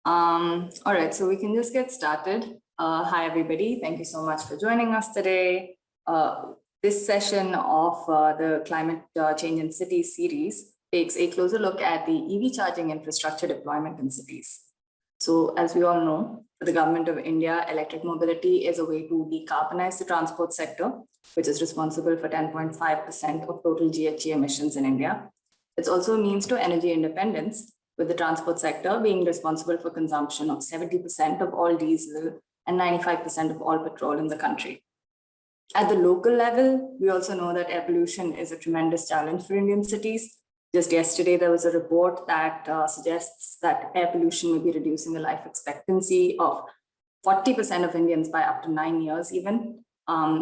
All right, so we can just get started. Hi, everybody. Thank you so much for joining us today. This session of the Climate Change in Cities series takes a closer look at the EV charging infrastructure deployment in cities. So as we all know, for the government of India, electric mobility is a way to decarbonize the transport sector, which is responsible for 10.5% of total GHG emissions in India. It's also a means to energy independence, with the transport sector being responsible for consumption of 70% of all diesel and 95% of all petrol in the country. At the local level, we also know that air pollution is a tremendous challenge for Indian cities. Just yesterday, there was a report that suggests that air pollution may be reducing the life expectancy of 40% of Indians by up to 9 years even.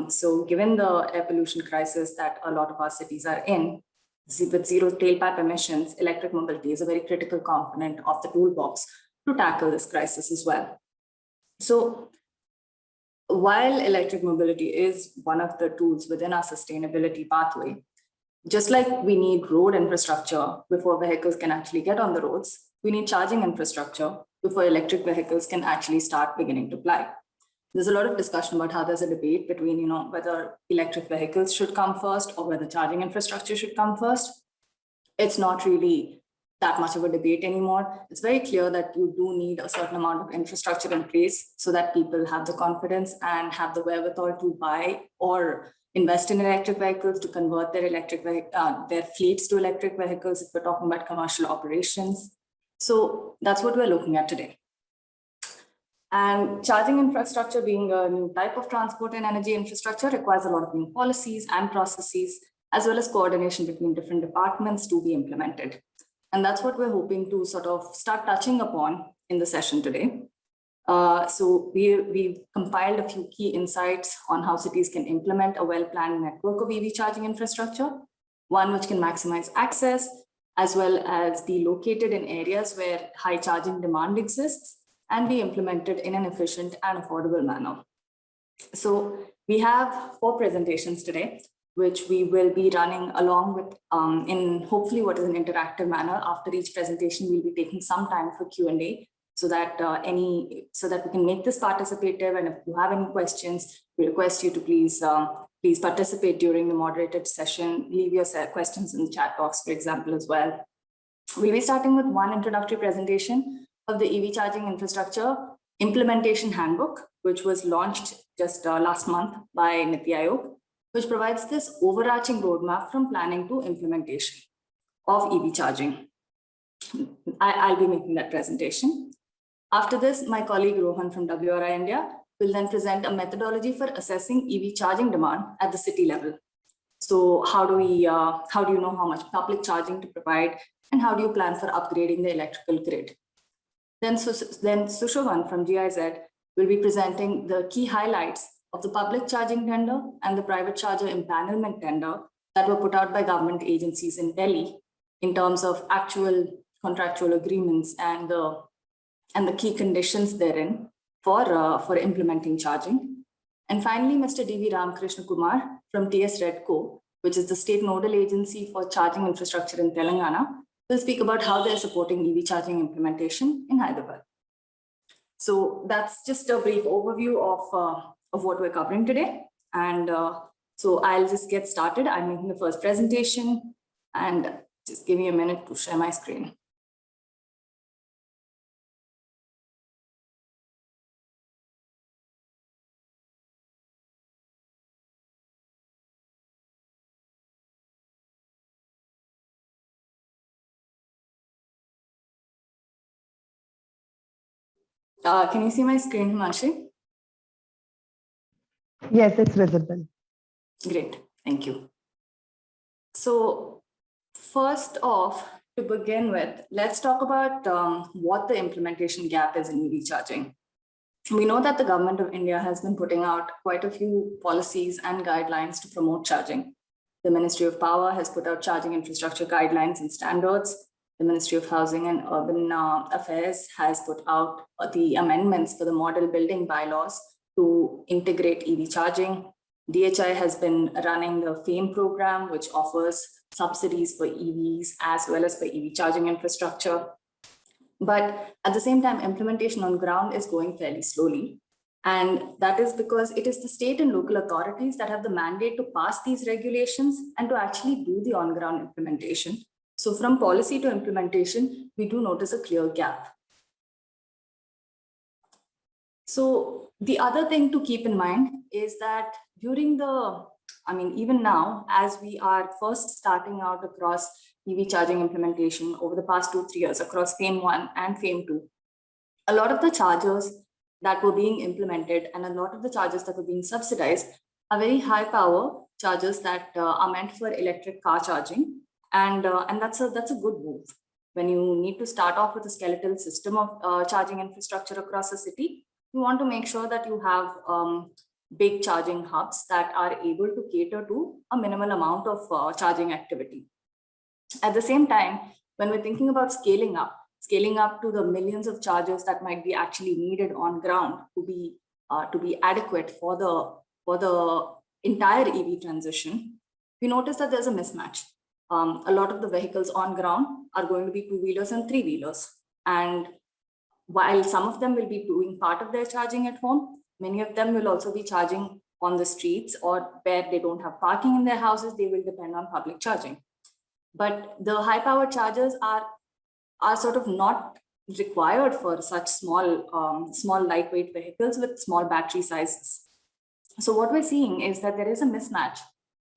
So given the air pollution crisis that a lot of our cities are in, with zero tailpipe emissions, electric mobility is a very critical component of the toolbox to tackle this crisis as well. So while electric mobility is one of the tools within our sustainability pathway, just like we need road infrastructure before vehicles can actually get on the roads, we need charging infrastructure before electric vehicles can actually start beginning to fly. There's a lot of discussion about how there's a debate between, whether electric vehicles should come first or whether charging infrastructure should come first. It's not really that much of a debate anymore. It's very clear that you do need a certain amount of infrastructure in place so that people have the confidence and have the wherewithal to buy or invest in electric vehicles, to convert their fleets to electric vehicles if we're talking about commercial operations. So that's what we're looking at today. And charging infrastructure, being a new type of transport and energy infrastructure, requires a lot of new policies and processes, as well as coordination between different departments to be implemented. And that's what we're hoping to sort of start touching upon in the session today. So we've compiled a few key insights on how cities can implement a well-planned network of EV charging infrastructure, one which can maximize access, as well as be located in areas where high charging demand exists, and be implemented in an efficient and affordable manner. So we have 4 presentations today, which we will be running along with in hopefully what is an interactive manner. After each presentation, we'll be taking some time for Q&A so that we can make this participative. And if you have any questions, we request you to please participate during the moderated session. Leave your questions in the chat box, for example, as well. We'll be starting with one introductory presentation of the EV charging infrastructure implementation handbook, which was launched just last month by NIUA, which provides this overarching roadmap from planning to implementation of EV charging. I'll be making that presentation. After this, my colleague Rohan from WRI India will then present a methodology for assessing EV charging demand at the city level. So how do you know how much public charging to provide, and how do you plan for upgrading the electrical grid? Then Sushovan from GIZ will be presenting the key highlights of the public charging tender and the private charger empanelment tender that were put out by government agencies in Delhi in terms of actual contractual agreements and the key conditions therein for implementing charging. And finally, Mr. D.V. Ramakrishna Kumar from TS Redco, which is the state nodal agency for charging infrastructure in Telangana, will speak about how they're supporting EV charging implementation in Hyderabad. So that's just a brief overview of what we're covering today. And so I'll just get started. I'm making the first presentation, and just give me a minute to share my screen. Can you see my screen, Himanshi? Yes, it's visible. Great, thank you. So first off, to begin with, let's talk about what the implementation gap is in EV charging. We know that the government of India has been putting out quite a few policies and guidelines to promote charging. The Ministry of Power has put out charging infrastructure guidelines and standards. The Ministry of Housing and Urban Affairs has put out the amendments for the model building bylaws to integrate EV charging. DHI has been running the FAME program, which offers subsidies for EVs as well as for EV charging infrastructure. But at the same time, implementation on ground is going fairly slowly. And that is because it is the state and local authorities that have the mandate to pass these regulations and to actually do the on-ground implementation. So from policy to implementation, we do notice a clear gap. So the other thing to keep in mind is that during even now, as we are first starting out across EV charging implementation over the past 2-3 years across FAME 1 and FAME 2, a lot of the chargers that were being implemented and a lot of the chargers that were being subsidized are very high power chargers that are meant for electric car charging. And that's a good move. When you need to start off with a skeletal system of charging infrastructure across a city, you want to make sure that you have big charging hubs that are able to cater to a minimal amount of charging activity. At the same time, when we're thinking about scaling up to the millions of chargers that might be actually needed on ground to be adequate for the entire EV transition, we notice that there's a mismatch. A lot of the vehicles on ground are going to be 2-wheelers and 3-wheelers. And while some of them will be doing part of their charging at home, many of them will also be charging on the streets, or where they don't have parking in their houses, they will depend on public charging. But the high power chargers are sort of not required for such small lightweight vehicles with small battery sizes. So what we're seeing is that there is a mismatch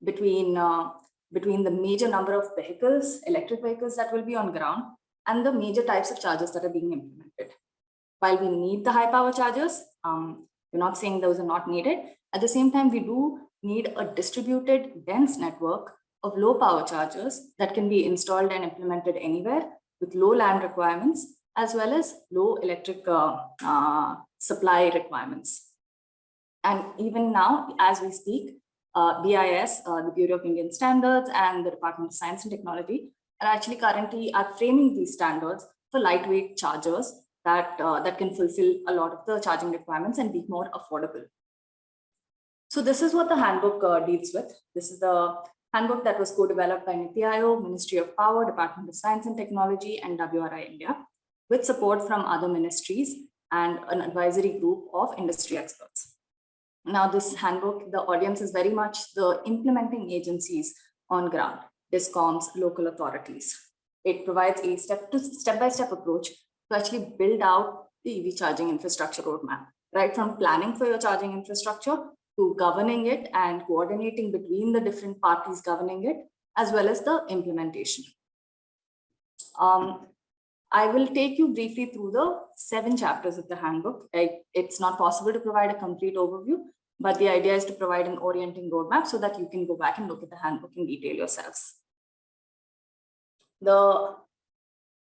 between the major number of vehicles, electric vehicles that will be on ground, and the major types of chargers that are being implemented. While we need the high power chargers, we're not saying those are not needed. At the same time, we do need a distributed, dense network of low power chargers that can be installed and implemented anywhere with low land requirements, as well as low electric supply requirements. And even now, as we speak, BIS, the Bureau of Indian Standards, and the Department of Science and Technology are actually currently framing these standards for lightweight chargers that can fulfill a lot of the charging requirements and be more affordable. So this is what the handbook deals with. This is the handbook that was co-developed by NIUA, Ministry of Power, Department of Science and Technology, and WRI India, with support from other ministries and an advisory group of industry experts. Now, this handbook, the audience is very much the implementing agencies on ground, DISCOMs, local authorities. It provides a step-by-step approach to actually build out the EV charging infrastructure roadmap, right from planning for your charging infrastructure to governing it and coordinating between the different parties governing it, as well as the implementation. I will take you briefly through the 7 chapters of the handbook. It's not possible to provide a complete overview, but the idea is to provide an orienting roadmap so that you can go back and look at the handbook in detail yourselves. The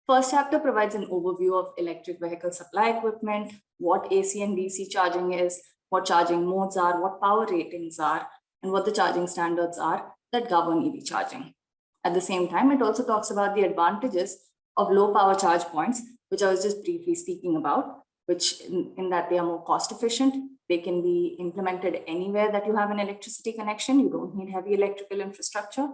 first chapter provides an overview of electric vehicle supply equipment, what AC and DC charging is, what charging modes are, what power ratings are, and what the charging standards are that govern EV charging. At the same time, it also talks about the advantages of low power charge points, which I was just briefly speaking about, which in that they are more cost efficient. They can be implemented anywhere that you have an electricity connection. You don't need heavy electrical infrastructure,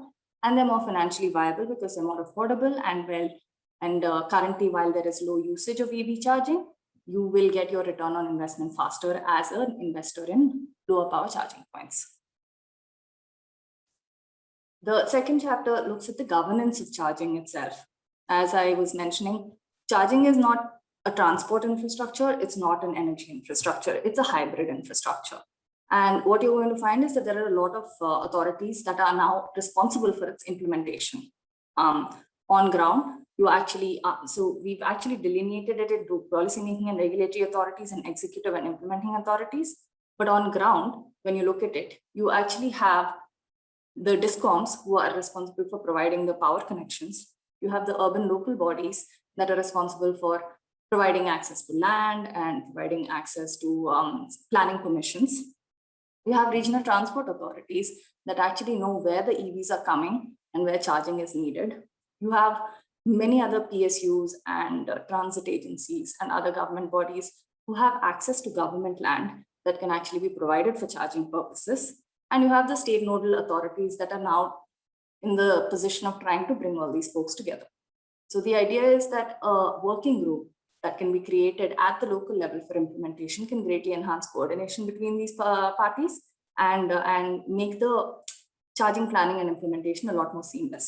and they're more financially viable because they're more affordable and currently, while there is low usage of EV charging, you will get your return on investment faster as an investor in lower power charging points. The second chapter looks at the governance of charging itself. As I was mentioning, charging is not a transport infrastructure, it's not an energy infrastructure, it's a hybrid infrastructure. And what you're going to find is that there are a lot of authorities that are now responsible for its implementation. On ground, so we've actually delineated it into policy making and regulatory authorities and executive and implementing authorities. But on ground, when you look at it, you actually have the DISCOMs who are responsible for providing the power connections. You have the urban local bodies that are responsible for providing access to land and providing access to planning permissions. You have regional transport authorities that actually know where the EVs are coming and where charging is needed. You have many other PSUs and transit agencies and other government bodies who have access to government land that can actually be provided for charging purposes. And you have the state nodal authorities that are now in the position of trying to bring all these folks together. So the idea is that a working group that can be created at the local level for implementation can greatly enhance coordination between these parties and make the charging planning and implementation a lot more seamless.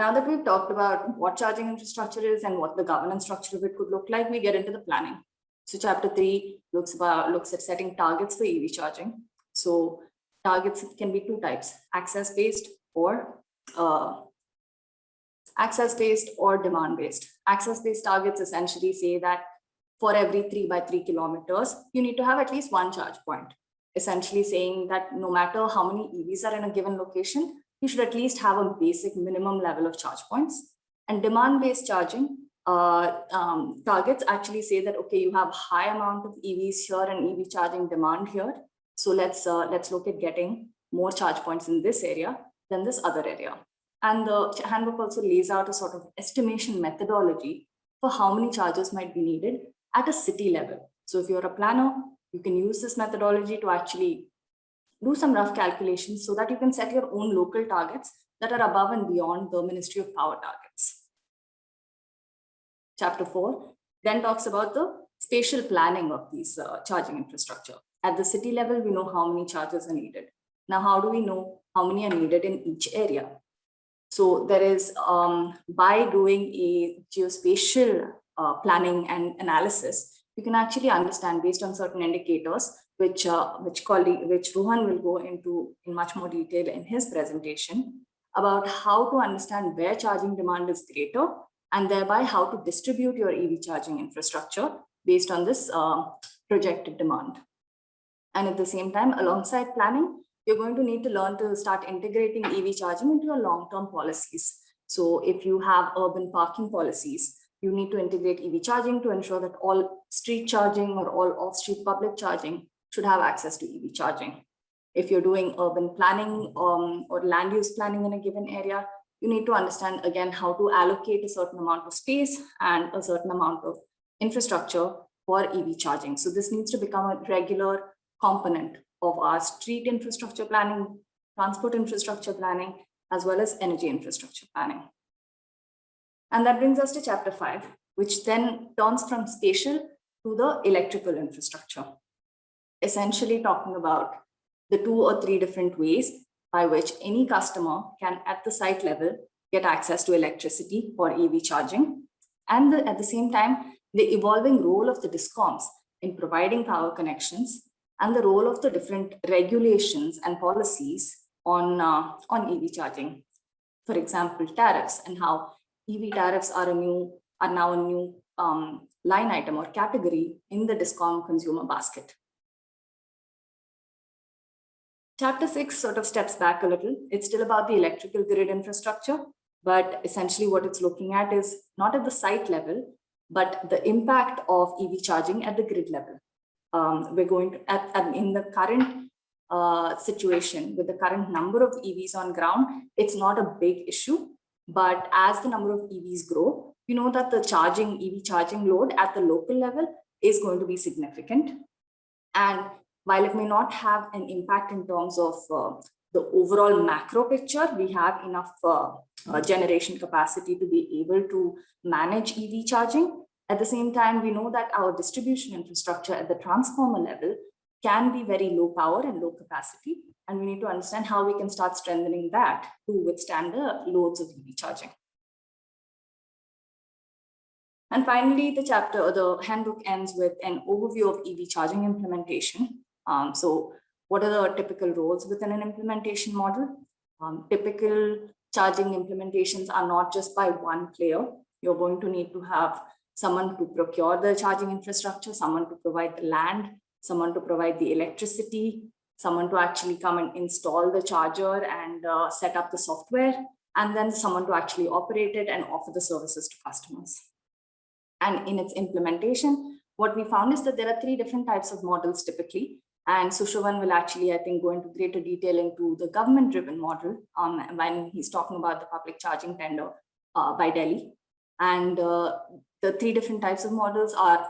Now that we've talked about what charging infrastructure is and what the governance structure of it could look like, we get into the planning. So chapter 3 looks at setting targets for EV charging. So targets can be two types: access-based or demand-based. Access-based targets essentially say that for every 3 by 3 kilometers, you need to have at least one charge point. Essentially saying that no matter how many EVs are in a given location, you should at least have a basic minimum level of charge points. And demand-based charging targets actually say that, okay, you have high amount of EVs here and EV charging demand here. So let's look at getting more charge points in this area than this other area. And the handbook also lays out a sort of estimation methodology for how many chargers might be needed at a city level. So if you're a planner, you can use this methodology to actually do some rough calculations so that you can set your own local targets that are above and beyond the Ministry of Power targets. Chapter 4 then talks about the spatial planning of these charging infrastructure. At the city level, we know how many chargers are needed. Now, how do we know how many are needed in each area? So there is, by doing a geospatial planning and analysis, you can actually understand based on certain indicators, which Rohan will go into in much more detail in his presentation, about how to understand where charging demand is greater and thereby how to distribute your EV charging infrastructure based on this projected demand. And at the same time, alongside planning, you're going to need to learn to start integrating EV charging into your long-term policies. So if you have urban parking policies, you need to integrate EV charging to ensure that all street charging or all off-street public charging should have access to EV charging. If you're doing urban planning or land use planning in a given area, you need to understand again how to allocate a certain amount of space and a certain amount of infrastructure for EV charging. So this needs to become a regular component of our street infrastructure planning, transport infrastructure planning, as well as energy infrastructure planning. And that brings us to chapter 5, which then turns from spatial to the electrical infrastructure, essentially talking about the 2 or 3 different ways by which any customer can, at the site level, get access to electricity for EV charging. And at the same time, the evolving role of the DISCOMs in providing power connections and the role of the different regulations and policies on EV charging. For example, tariffs, and how EV tariffs are now a new line item or category in the DISCOM consumer basket. Chapter 6 sort of steps back a little. It's still about the electrical grid infrastructure, but essentially what it's looking at is not at the site level, but the impact of EV charging at the grid level. We're going to, in the current situation, with the current number of EVs on ground, it's not a big issue. But as the number of EVs grow, you know that the EV charging load at the local level is going to be significant. And while it may not have an impact in terms of the overall macro picture, we have enough generation capacity to be able to manage EV charging. At the same time, we know that our distribution infrastructure at the transformer level can be very low power and low capacity. And we need to understand how we can start strengthening that to withstand the loads of EV charging. And finally, the handbook ends with an overview of EV charging implementation. So what are the typical roles within an implementation model? Typical charging implementations are not just by one player. You're going to need to have someone to procure the charging infrastructure, someone to provide the land, someone to provide the electricity, someone to actually come and install the charger and set up the software, and then someone to actually operate it and offer the services to customers. And in its implementation, what we found is that there are 3 different types of models typically. And Sushovan will actually, I think, go into greater detail into the government-driven model when he's talking about the public charging tender by Delhi. And the 3 different types of models are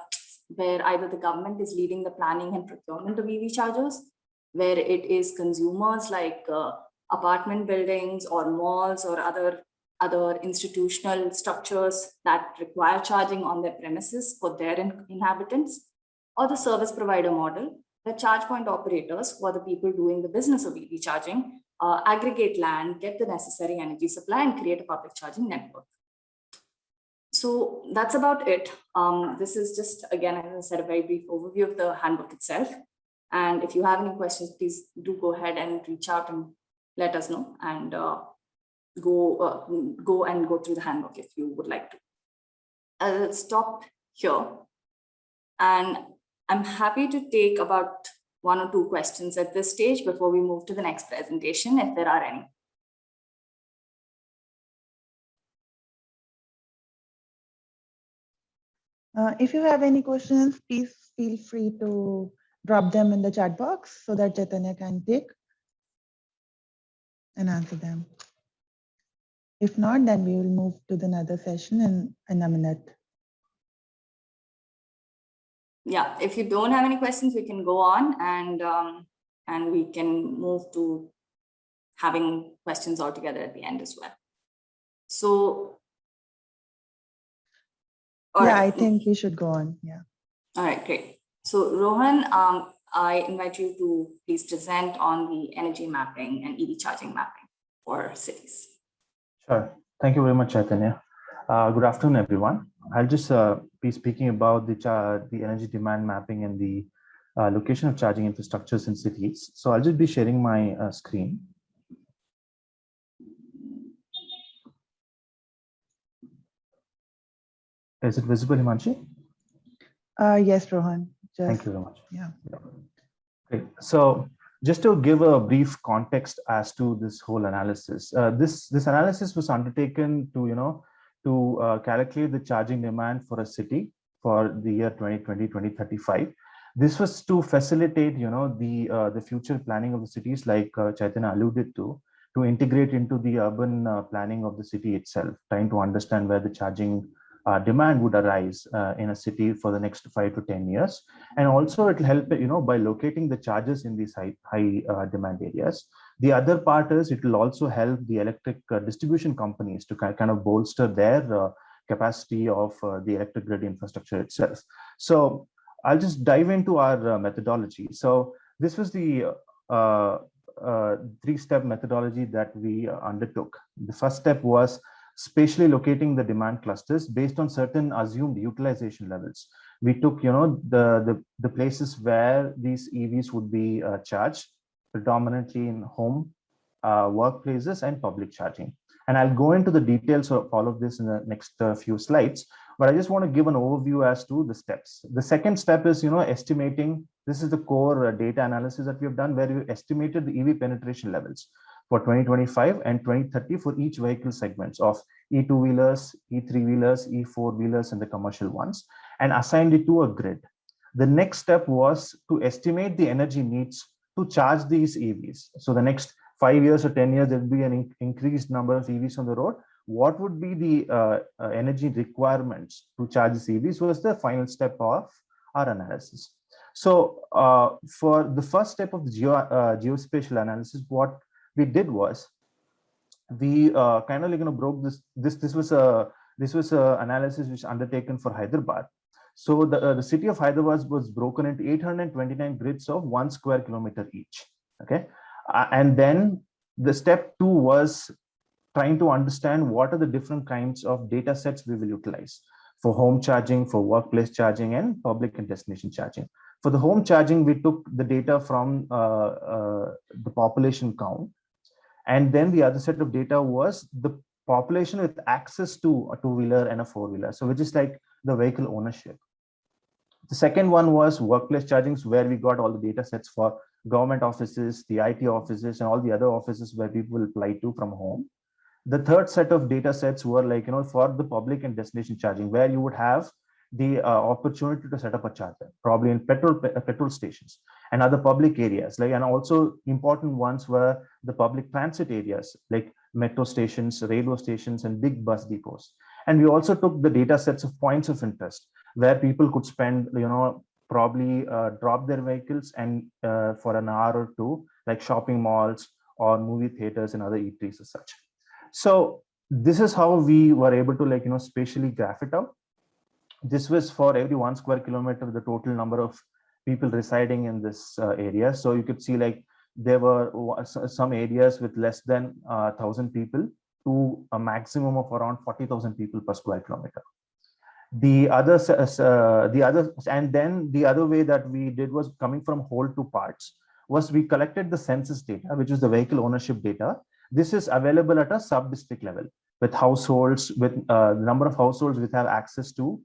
where either the government is leading the planning and procurement of EV chargers, where it is consumers like apartment buildings or malls or other other institutional structures that require charging on their premises for their inhabitants, or the service provider model, the charge point operators, who are the people doing the business of EV charging, aggregate land, get the necessary energy supply, and create a public charging network. So that's about it. This is just, again, as I said, a very brief overview of the handbook itself. And if you have any questions, please do go ahead and reach out and let us know, and go through the handbook if you would like to. I'll stop here, and I'm happy to take about 1 or 2 questions at this stage before we move to the next presentation, if there are any. If you have any questions, please feel free to drop them in the chat box so that Chaitanya can take and answer them. If not, then we will move to the another session in a minute. Yeah, if you don't have any questions, we can go on, and we can move to having questions altogether at the end as well. So, yeah, right. I think we should go on. Yeah. All right, great. So Rohan, I invite you to please present on the energy mapping and EV charging mapping for cities. Sure. Thank you very much, Chaitanya. Good afternoon, everyone. I'll just be speaking about the energy demand mapping and the location of charging infrastructures in cities. So I'll just be sharing my screen. Is it visible, Himanshi? Yes, Rohan. Thank you very much. Yeah. Great. So just to give a brief context as to this whole analysis, this analysis was undertaken to calculate the charging demand for a city for the year 2020-2035. This was to facilitate the future planning of the cities, like Chaitanya alluded to integrate into the urban planning of the city itself, trying to understand where the charging demand would arise in a city for the next 5 to 10 years. And also it will help, by locating the charges in these high demand areas. The other part is it will also help the electric distribution companies to kind of bolster their capacity of the electric grid infrastructure itself. So I'll just dive into our methodology. So this was the 3-step methodology that we undertook. The first step was spatially locating the demand clusters based on certain assumed utilization levels. We took, the places where these EVs would be charged, predominantly in home, workplaces, and public charging. And I'll go into the details of all of this in the next few slides, but I just want to give an overview as to the steps. The second step is, estimating. This is the core data analysis that we have done, where we estimated the EV penetration levels for 2025 and 2030 for each vehicle segments of E2-wheelers, E3-wheelers, E4-wheelers, and the commercial ones, and assigned it to a grid. The next step was to estimate the energy needs to charge these EVs. So the next 5 years or 10 years, there will be an increased number of EVs on the road. What would be the energy requirements to charge these EVs was the final step of our analysis. So for the first step of the geospatial analysis, what we did was we kind of broke this. This was a analysis which undertaken for Hyderabad. So the city of Hyderabad was broken into 829 grids of 1 square kilometer each. Okay, and then the step 2 was trying to understand what are the different kinds of data sets we will utilize for home charging, for workplace charging, and public and destination charging. For the home charging, we took the data from the population count. And then the other set of data was the population with access to a 2-wheeler and a 4-wheeler. So which is like the vehicle ownership. The second one was workplace chargings, where we got all the data sets for government offices, the IT offices, and all the other offices where people will apply to from home. The third set of data sets were like, for the public and destination charging, where you would have the opportunity to set up a charger, probably in petrol stations and other public areas. And also important ones were the public transit areas, like metro stations, railway stations, and big bus depots. And we also took the data sets of points of interest, where people could spend, probably drop their vehicles and for an hour or two, like shopping malls or movie theaters and other eateries as such. So this is how we were able to spatially graph it out. This was for every 1 square kilometer, the total number of people residing in this area. So you could see there were some areas with less than 1,000 people to a maximum of around 40,000 people per square kilometer. The other way that we did was coming from whole to parts, was we collected the census data, which is the vehicle ownership data. This is available at a sub-district level with households, with the number of households which have access to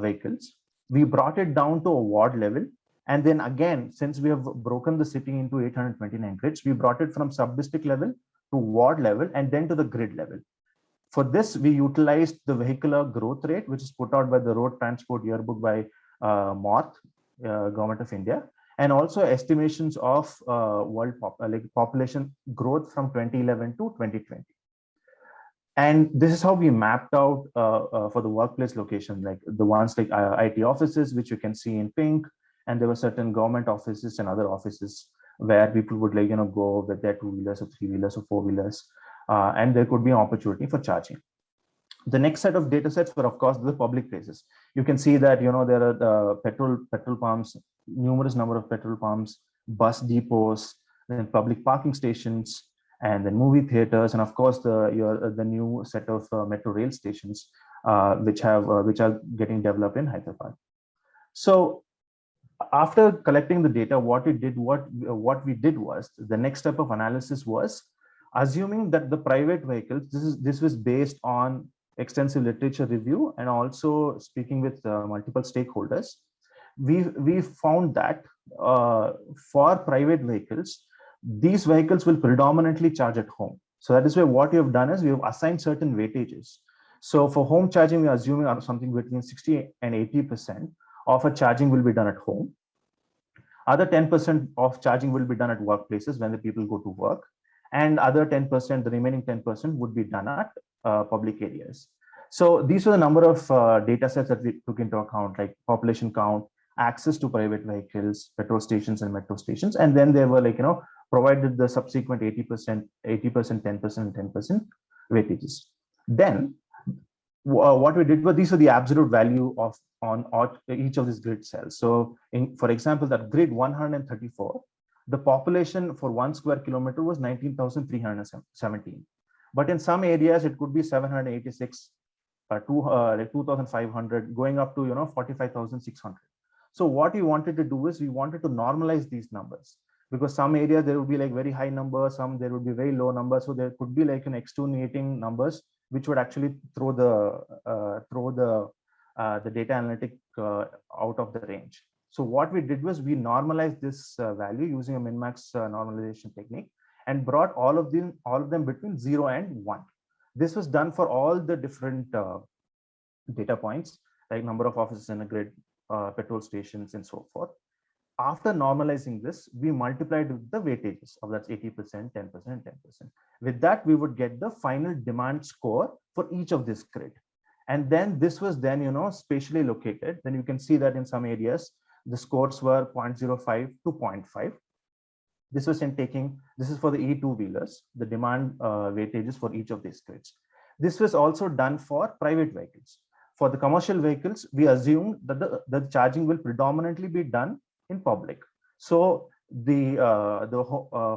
vehicles. We brought it down to a ward level. And then again, since we have broken the city into 829 grids, we brought it from sub-district level to ward level and then to the grid level. For this, we utilized the vehicular growth rate, which is put out by the Road Transport Yearbook by MORTH, Government of India, and also estimations of world population growth from 2011 to 2020. And this is how we mapped out for the workplace location, like the ones like IT offices, which you can see in pink, and there were certain government offices and other offices where people would go with their 2-wheelers or 3-wheelers or 4-wheelers. And there could be an opportunity for charging. The next set of data sets were, of course, the public places. You can see that there are the petrol pumps, numerous number of petrol pumps, bus depots, then public parking stations, and then movie theaters, and of course the new set of metro rail stations, which are getting developed in Hyderabad. So after collecting the data, what we did was the next step of analysis was assuming that the private vehicles, this was based on extensive literature review and also speaking with multiple stakeholders. We found that for private vehicles, these vehicles will predominantly charge at home. So that is why what we have done is we have assigned certain weightages. So for home charging, we are assuming something between 60 and 80% of a charging will be done at home. Other 10% of charging will be done at workplaces when the people go to work. And other 10%, the remaining 10% would be done at public areas. So these were the number of data sets that we took into account, like population count, access to private vehicles, petrol stations and metro stations. And then they were provided the subsequent 80%, 10%, and 10% weightages. Then what we did was these are the absolute value on each of these grid cells. So for example, that grid 134, the population for 1 square kilometer was 19,317. But in some areas, it could be 786, 2,500, going up to 45,600. So what we wanted to do is we wanted to normalize these numbers, because some areas there would be very high numbers, some there would be very low numbers. So there could be an extenuating numbers, which would actually throw the data analytic out of the range. So what we did was we normalized this value using a min-max normalization technique and brought all of them between 0 and 1. This was done for all the different data points, like number of offices in a grid, petrol stations, and so forth. After normalizing this, we multiplied with the weightages of that's 80%, 10%, 10%. With that, we would get the final demand score for each of this grid. And then this was then, spatially located. Then you can see that in some areas, the scores were 0.05 to 0.5. This was this is for the E2-wheelers, the demand weightages for each of these grids. This was also done for private vehicles. For the commercial vehicles, we assumed that the charging will predominantly be done in public. So the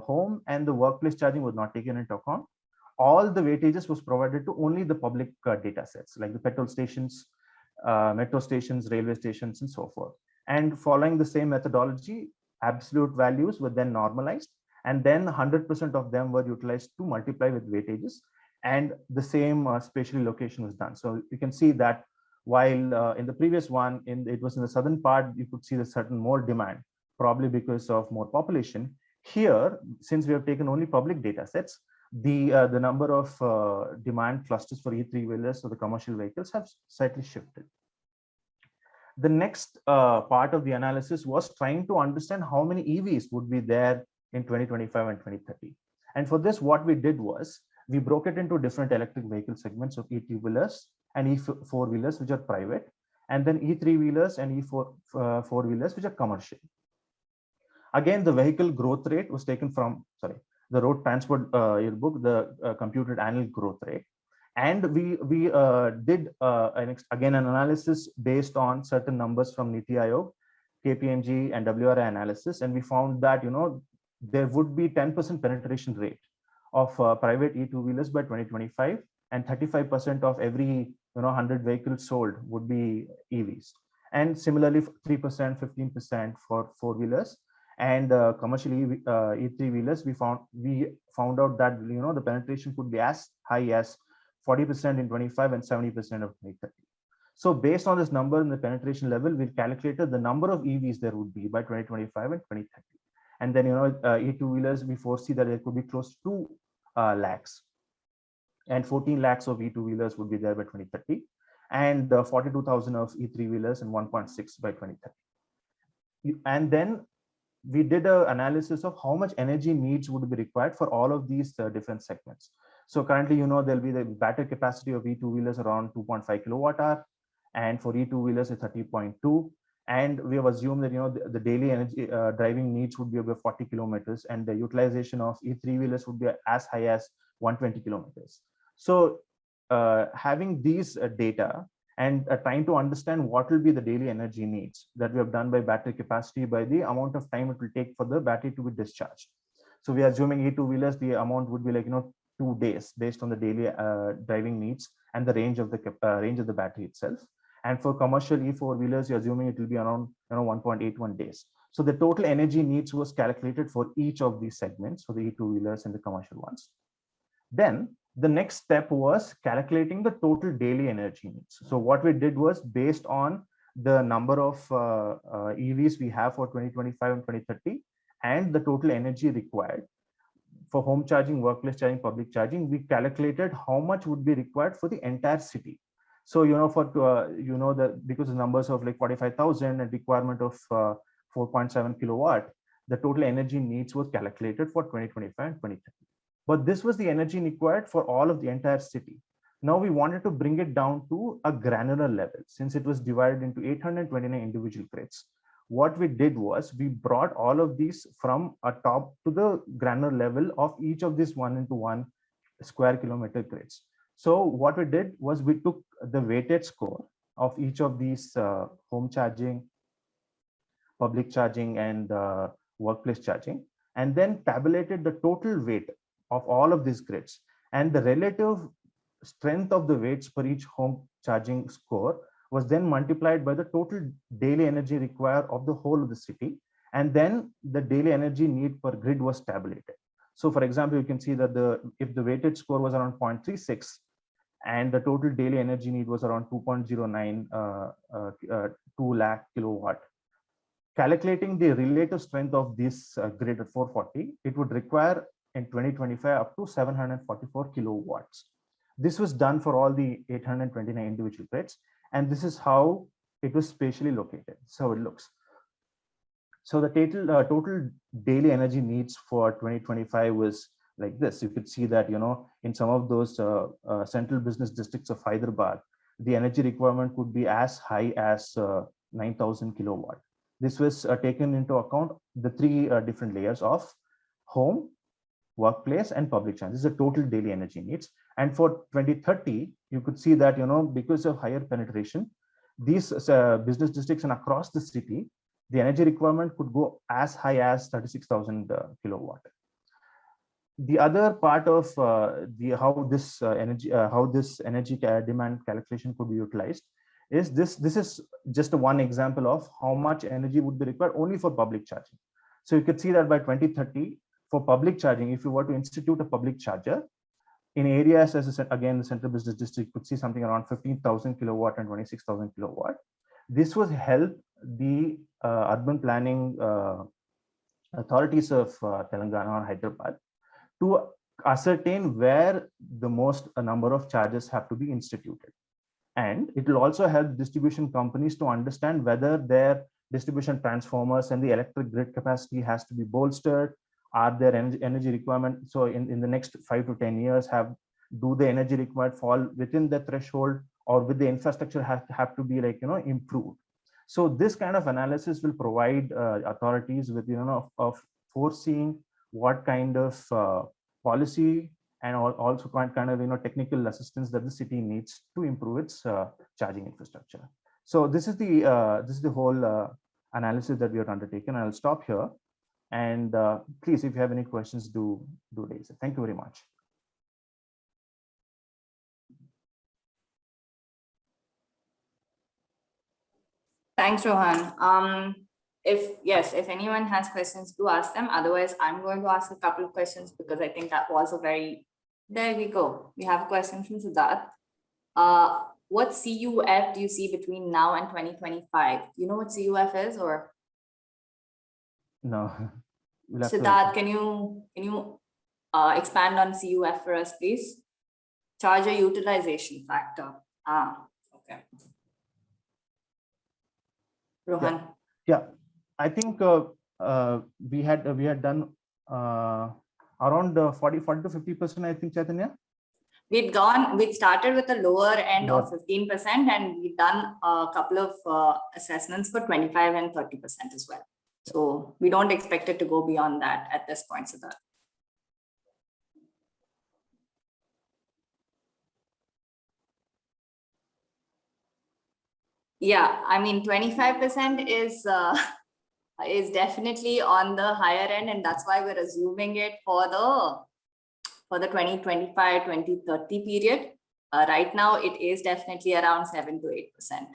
home and the workplace charging was not taken into account. All the weightages was provided to only the public data sets, like the petrol stations, metro stations, railway stations, and so forth. And following the same methodology, absolute values were then normalized, and then 100% of them were utilized to multiply with weightages, and the same spatial location was done. So you can see that while in the previous one, it was in the southern part, you could see the certain more demand, probably because of more population. Here, since we have taken only public data sets, the number of demand clusters for E3-wheelers or the commercial vehicles have slightly shifted. The next part of the analysis was trying to understand how many EVs would be there in 2025 and 2030. And for this, what we did was we broke it into different electric vehicle segments of E2-wheelers and E4-wheelers, which are private, and then E3-wheelers and E4-wheelers, which are commercial. Again, the vehicle growth rate was taken from, the Road Transport Yearbook, the computed annual growth rate. And we did again an analysis based on certain numbers from NITI Aayog, KPMG, and WRI analysis, and we found that there would be 10% penetration rate of private e-two-wheelers by 2025, and 35% of every 100 vehicles sold would be EVs, and similarly 3%, 15% for four-wheelers, and commercially e3-wheelers. We found out that the penetration could be as high as 40% in 25 and 70% of 2030. So based on this number and the penetration level, we calculated the number of EVs there would be by 2025 and 2030. And then e2-wheelers, we foresee that there could be close to 2 lakhs, and 14 lakhs of e2-wheelers would be there by 2030, and 42,000 of e3-wheelers and 1.6 by 2030. And then we did an analysis of how much energy needs would be required for all of these different segments. So currently, there'll be the battery capacity of e2-wheelers around 2.5 kilowatt hour, and for e2-wheelers it's 30.2. And we have assumed that the daily energy driving needs would be about 40 kilometers, and the utilization of e3-wheelers would be as high as 120 kilometers. So having these data and trying to understand what will be the daily energy needs that we have done by battery capacity, by the amount of time it will take for the battery to be discharged. So we are assuming e2-wheelers, the amount would be like 2 days based on the daily driving needs and the range of the battery itself. And for commercial e4-wheelers, you're assuming it will be around 1.81 days. So the total energy needs was calculated for each of these segments, for the e2-wheelers and the commercial ones. Then the next step was calculating the total daily energy needs. So what we did was, based on the number of EVs we have for 2025 and 2030 and the total energy required for home charging, workplace charging, public charging, we calculated how much would be required for the entire city. So because the numbers of like 45,000 and requirement of 4.7 kilowatt, the total energy needs was calculated for 2025 and 2030. But this was the energy required for all of the entire city. Now we wanted to bring it down to a granular level, since it was divided into 829 individual grids. What we did was, we brought all of these from a top to the granular level of each of these 1x1 square kilometer grids. So what we did was, we took the weighted score of each of these home charging, public charging, and workplace charging, and then tabulated the total weight of all of these grids, and the relative strength of the weights per each home charging score was then multiplied by the total daily energy required of the whole of the city, and then the daily energy need per grid was tabulated. So for example, you can see that if the weighted score was around 0.36 and the total daily energy need was around 2.09 2 lakh kilowatt, calculating the relative strength of this grid at 440, it would require in 2025 up to 744 kilowatts. This was done for all the 829 individual grids, and this is how it was spatially located. So it looks. So the total daily energy needs for 2025 was like this. You could see that in some of those central business districts of Hyderabad, the energy requirement could be as high as 9,000 kilowatt. This was taken into account the 3 different layers of home, workplace, and public charge. This is the total daily energy needs. And for 2030, you could see that because of higher penetration, these business districts and across the city, the energy requirement could go as high as 36,000 kilowatt. The other part of how this energy demand calculation could be utilized is this is just one example of how much energy would be required only for public charging. So you could see that by 2030, for public charging, if you were to institute a public charger in areas, as I said, again, the central business district could see something around 15,000 kilowatt and 26,000 kilowatt. This would help the urban planning authorities of Telangana or Hyderabad to ascertain where the most number of chargers have to be instituted. And it will also help distribution companies to understand whether their distribution transformers and the electric grid capacity has to be bolstered. Are there energy requirement? So in the next 5 to 10 years, do the energy required fall within the threshold, or with the infrastructure have to be improved? So this kind of analysis will provide authorities with of foreseeing what kind of policy and also kind of technical assistance that the city needs to improve its charging infrastructure. So this is the whole analysis that we have undertaken. I'll stop here, and please, if you have any questions, do raise it. Thank you very much. Thanks, Rohan. If anyone has questions, do ask them. Otherwise, I'm going to ask a couple of questions because I think that was a very, there we go. We have a question from Siddharth. What CUF do you see between now and 2025? You know what CUF is, or? No. Siddharth, can you expand on CUF for us, please? Charger utilization factor. Okay. Rohan. Yeah, I think we had done around 40 to 50%, I think, Chaitanya. We'd started with a lower end of 15%, and we've done a couple of assessments for 25 and 30% as well. So we don't expect it to go beyond that at this point, Siddharth. Yeah, I mean, 25% is definitely on the higher end, and that's why we're assuming it for the 2025, 2030 period. Right now, it is definitely around 7 to 8%.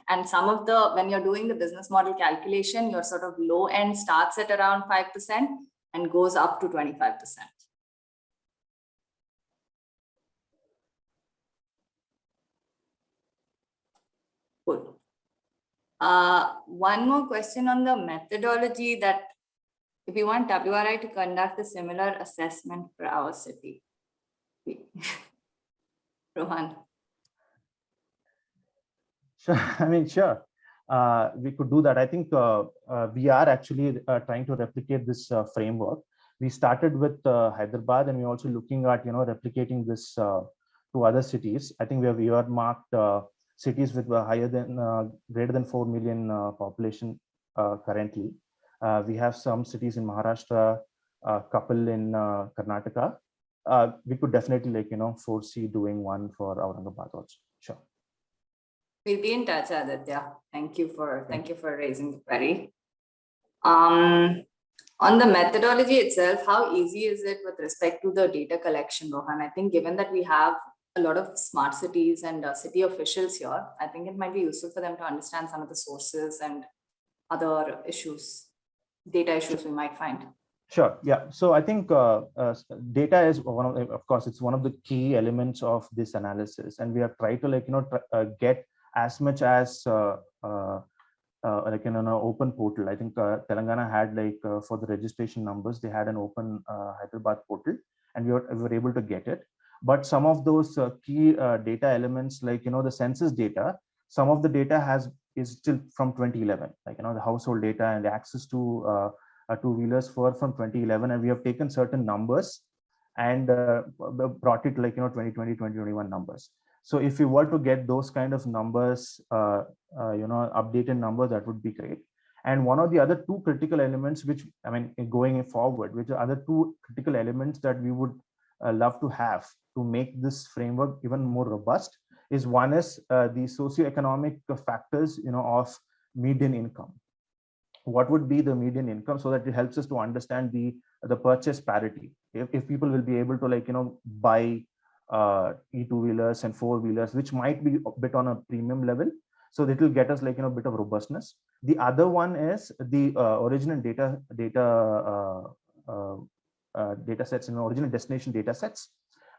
And some of when you're doing the business model calculation, your sort of low end starts at around 5% and goes up to 25%. Cool. One more question on the methodology, that if you want WRI to conduct a similar assessment for our city. Rohan. Sure. I mean, sure. We could do that. I think we are actually trying to replicate this framework. We started with Hyderabad, and we're also looking at replicating this to other cities. I think we have earmarked cities with greater than 4 million population currently. We have some cities in Maharashtra, a couple in Karnataka. We could definitely foresee doing one for Aurangabad also. Sure. We'll be in touch, Aditya. Thank you for raising the query. On the methodology itself, how easy is it with respect to the data collection, Rohan? I think given that we have a lot of smart cities and city officials here, I think it might be useful for them to understand some of the sources and other issues, data issues we might find. Sure. Yeah. So I think data is of course, it's one of the key elements of this analysis, and we have tried to get as much as in an open portal. I think Telangana had for the registration numbers, they had an open Hyderabad portal, and we were able to get it. But some of those key data elements, the census data, some of the data is still from 2011, the household data and the access to two-wheelers from 2011, and we have taken certain numbers and brought it 2020, 2021 numbers. So if you were to get those kind of numbers, updated numbers, that would be great. And one of the other two critical elements, which going forward, which are other two critical elements that we would love to have to make this framework even more robust, is one is the socioeconomic factors, of median income. What would be the median income, so that it helps us to understand the purchase parity. If people will be able to buy e-two-wheelers and four-wheelers, which might be a bit on a premium level, so that will get us bit of robustness. The other one is the original data sets, original destination data sets.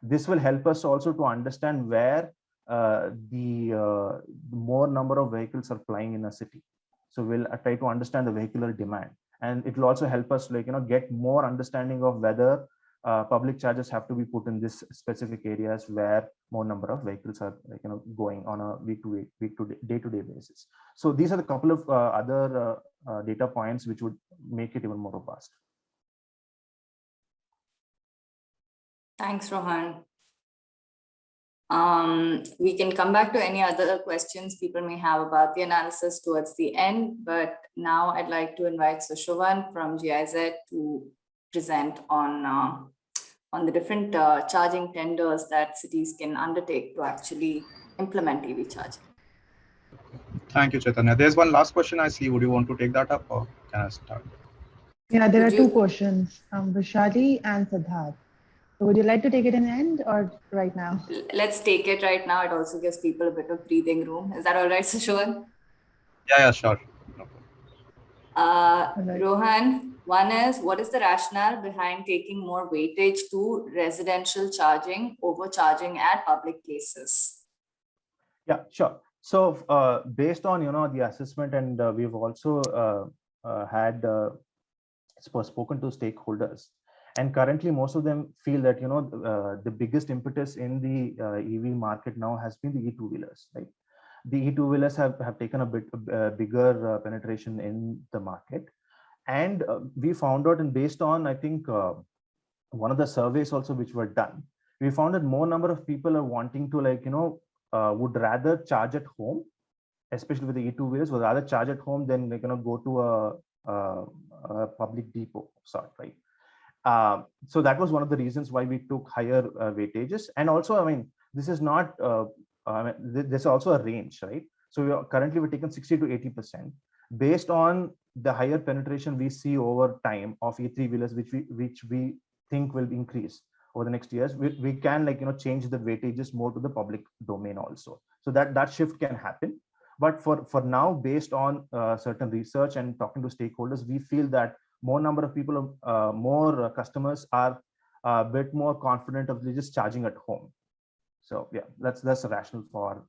This will help us also to understand where the more number of vehicles are plying in a city. So we'll try to understand the vehicular demand, and it will also help us get more understanding of whether public charges have to be put in this specific areas where more number of vehicles are going on a day-to-day basis. So these are the couple of other data points which would make it even more robust. Thanks, Rohan. We can come back to any other questions people may have about the analysis towards the end, but now I'd like to invite Sushovan from GIZ to present on on the different charging tenders that cities can undertake to actually implement EV charging. Thank you, Chaitanya. There's one last question I see. Would you want to take that up or can I start? Yeah, there are Would two you- questions from Vishali and Siddharth. So would you like to take it in the end or right now? Let's take it right now. It also gives people a bit of breathing room. Is that all right, Sushovan? Yeah, sure. No problem. Alright. Rohan, one is, what is the rationale behind taking more weightage to residential charging over charging at public places? Yeah, sure. So based on the assessment, and we've also had spoken to stakeholders, and currently most of them feel that the biggest impetus in the EV market now has been the e-two-wheelers, right? The e-two-wheelers have taken a bit bigger penetration in the market, and we found out, and based on I think one of the surveys also which were done, we found that more number of people are wanting to would rather charge at home, especially with the e-two-wheelers, would rather charge at home than go to a public depot sort, right? So that was one of the reasons why we took higher weightages. And also, I mean, this is not, there's also a range, right? So currently we're taking 60 to 80% based on the higher penetration we see over time of e3-wheelers, which we think will increase over the next years. We can change the weightages more to the public domain also. So that shift can happen. But for now, based on certain research and talking to stakeholders, we feel that more number of people, more customers are a bit more confident of just charging at home. So yeah, that's the rationale for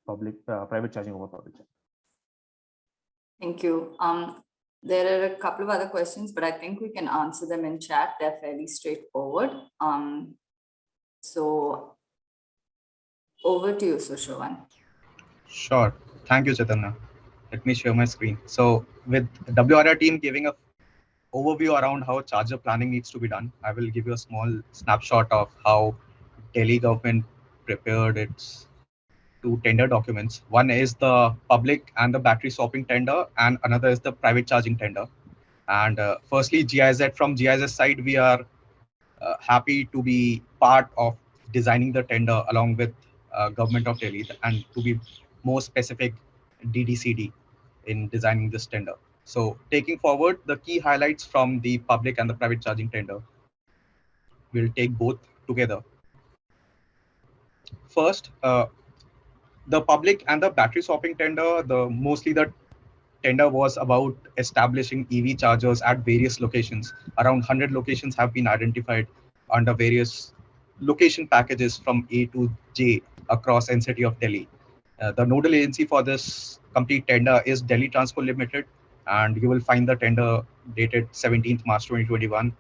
private charging over public charging. Thank you. There are a couple of other questions, but I think we can answer them in chat. They're fairly straightforward. So over to you, Sushovan. Sure. Thank you, Chaitanya. Let me share my screen. So with WRI team giving a overview around how charger planning needs to be done, I will give you a small snapshot of how Delhi government prepared its two tender documents. One is the public and the battery swapping tender, and another is the private charging tender. And firstly, from GIZ side, we are happy to be part of designing the tender along with government of Delhi, and to be more specific, DDCD in designing this tender. So taking forward the key highlights from the public and the private charging tender, we'll take both together. First, the public and the battery swapping tender, mostly the tender was about establishing EV chargers at various locations. Around 100 locations have been identified under various location packages from A to J across NCT of Delhi. The nodal agency for this complete tender is Delhi Transport Limited, and you will find the tender dated 17th March 2021.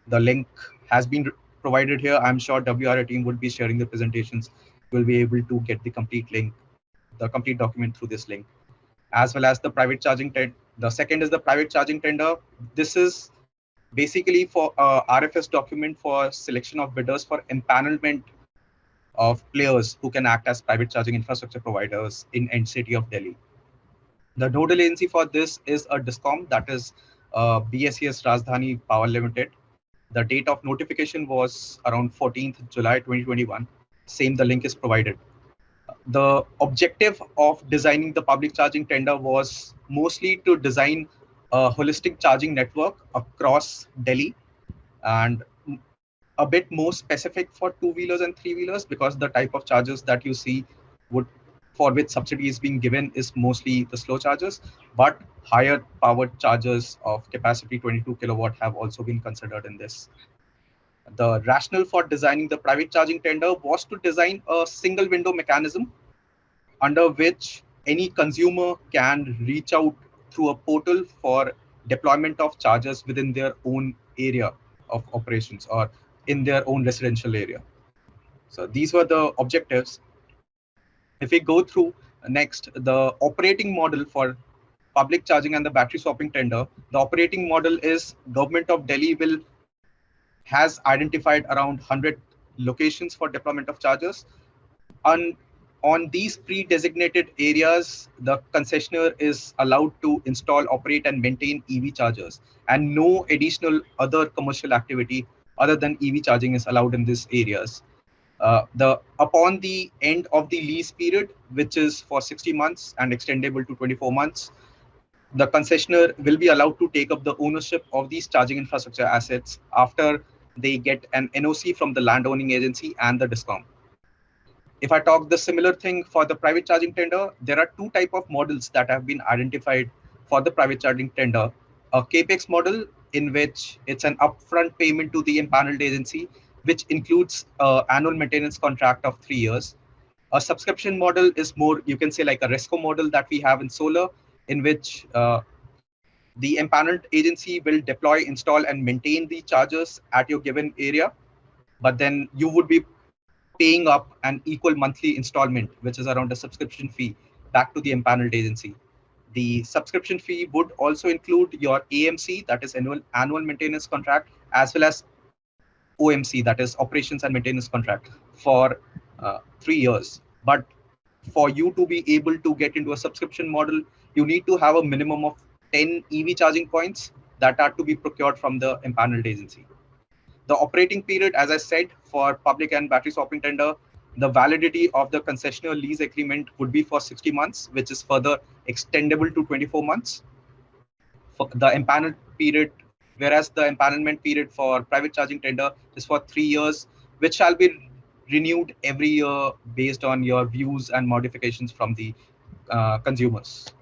The link has been provided here. I'm sure WRA team would be sharing the presentations. You will be able to get the complete link, the complete document through this link, as well as the private charging tender. The second is the private charging tender. This is basically for RFS document for selection of bidders for empanelment of players who can act as private charging infrastructure providers in NCT of Delhi. The nodal agency for this is a DISCOM, that is BSES Rajdhani Power Limited. The date of notification was around 14th July 2021. Same, the link is provided. The objective of designing the public charging tender was mostly to design a holistic charging network across Delhi, and a bit more specific for two-wheelers and three-wheelers, because the type of chargers that you see for which subsidy is being given is mostly the slow chargers, but higher powered chargers of capacity 22 kilowatt have also been considered in this. The rationale for designing the private charging tender was to design a single window mechanism under which any consumer can reach out through a portal for deployment of chargers within their own area of operations or in their own residential area. So these were the objectives. If we go through next, the operating model for public charging and the battery swapping tender, the operating model is Government of Delhi has identified around 100 locations for deployment of chargers. On these pre-designated areas, the concessionaire is allowed to install, operate, and maintain EV chargers, and no additional other commercial activity other than EV charging is allowed in these areas. Upon the end of the lease period, which is for 60 months and extendable to 24 months, the concessionaire will be allowed to take up the ownership of these charging infrastructure assets after they get an NOC from the landowning agency and the DISCOM. If I talk the similar thing for the private charging tender, there are two types of models that have been identified for the private charging tender. A CAPEX model, in which it's an upfront payment to the empaneled agency, which includes annual maintenance contract of 3 years. A subscription model is more, you can say, like a RESCO model that we have in solar, in which the empaneled agency will deploy, install, and maintain the chargers at your given area, but then you would be paying up an equal monthly installment, which is around a subscription fee, back to the empaneled agency. The subscription fee would also include your AMC, that is annual maintenance contract, as well as OMC, that is operations and maintenance contract, for 3 years. But for you to be able to get into a subscription model, you need to have a minimum of 10 EV charging points that are to be procured from the empaneled agency. The operating period, as I said, for public and battery swapping tender, the validity of the concessional lease agreement would be for 60 months, which is further extendable to 24 months. For the empaneled period, whereas the empanelment period for private charging tender is for 3 years, which shall be renewed every year based on your views and modifications from the consumers.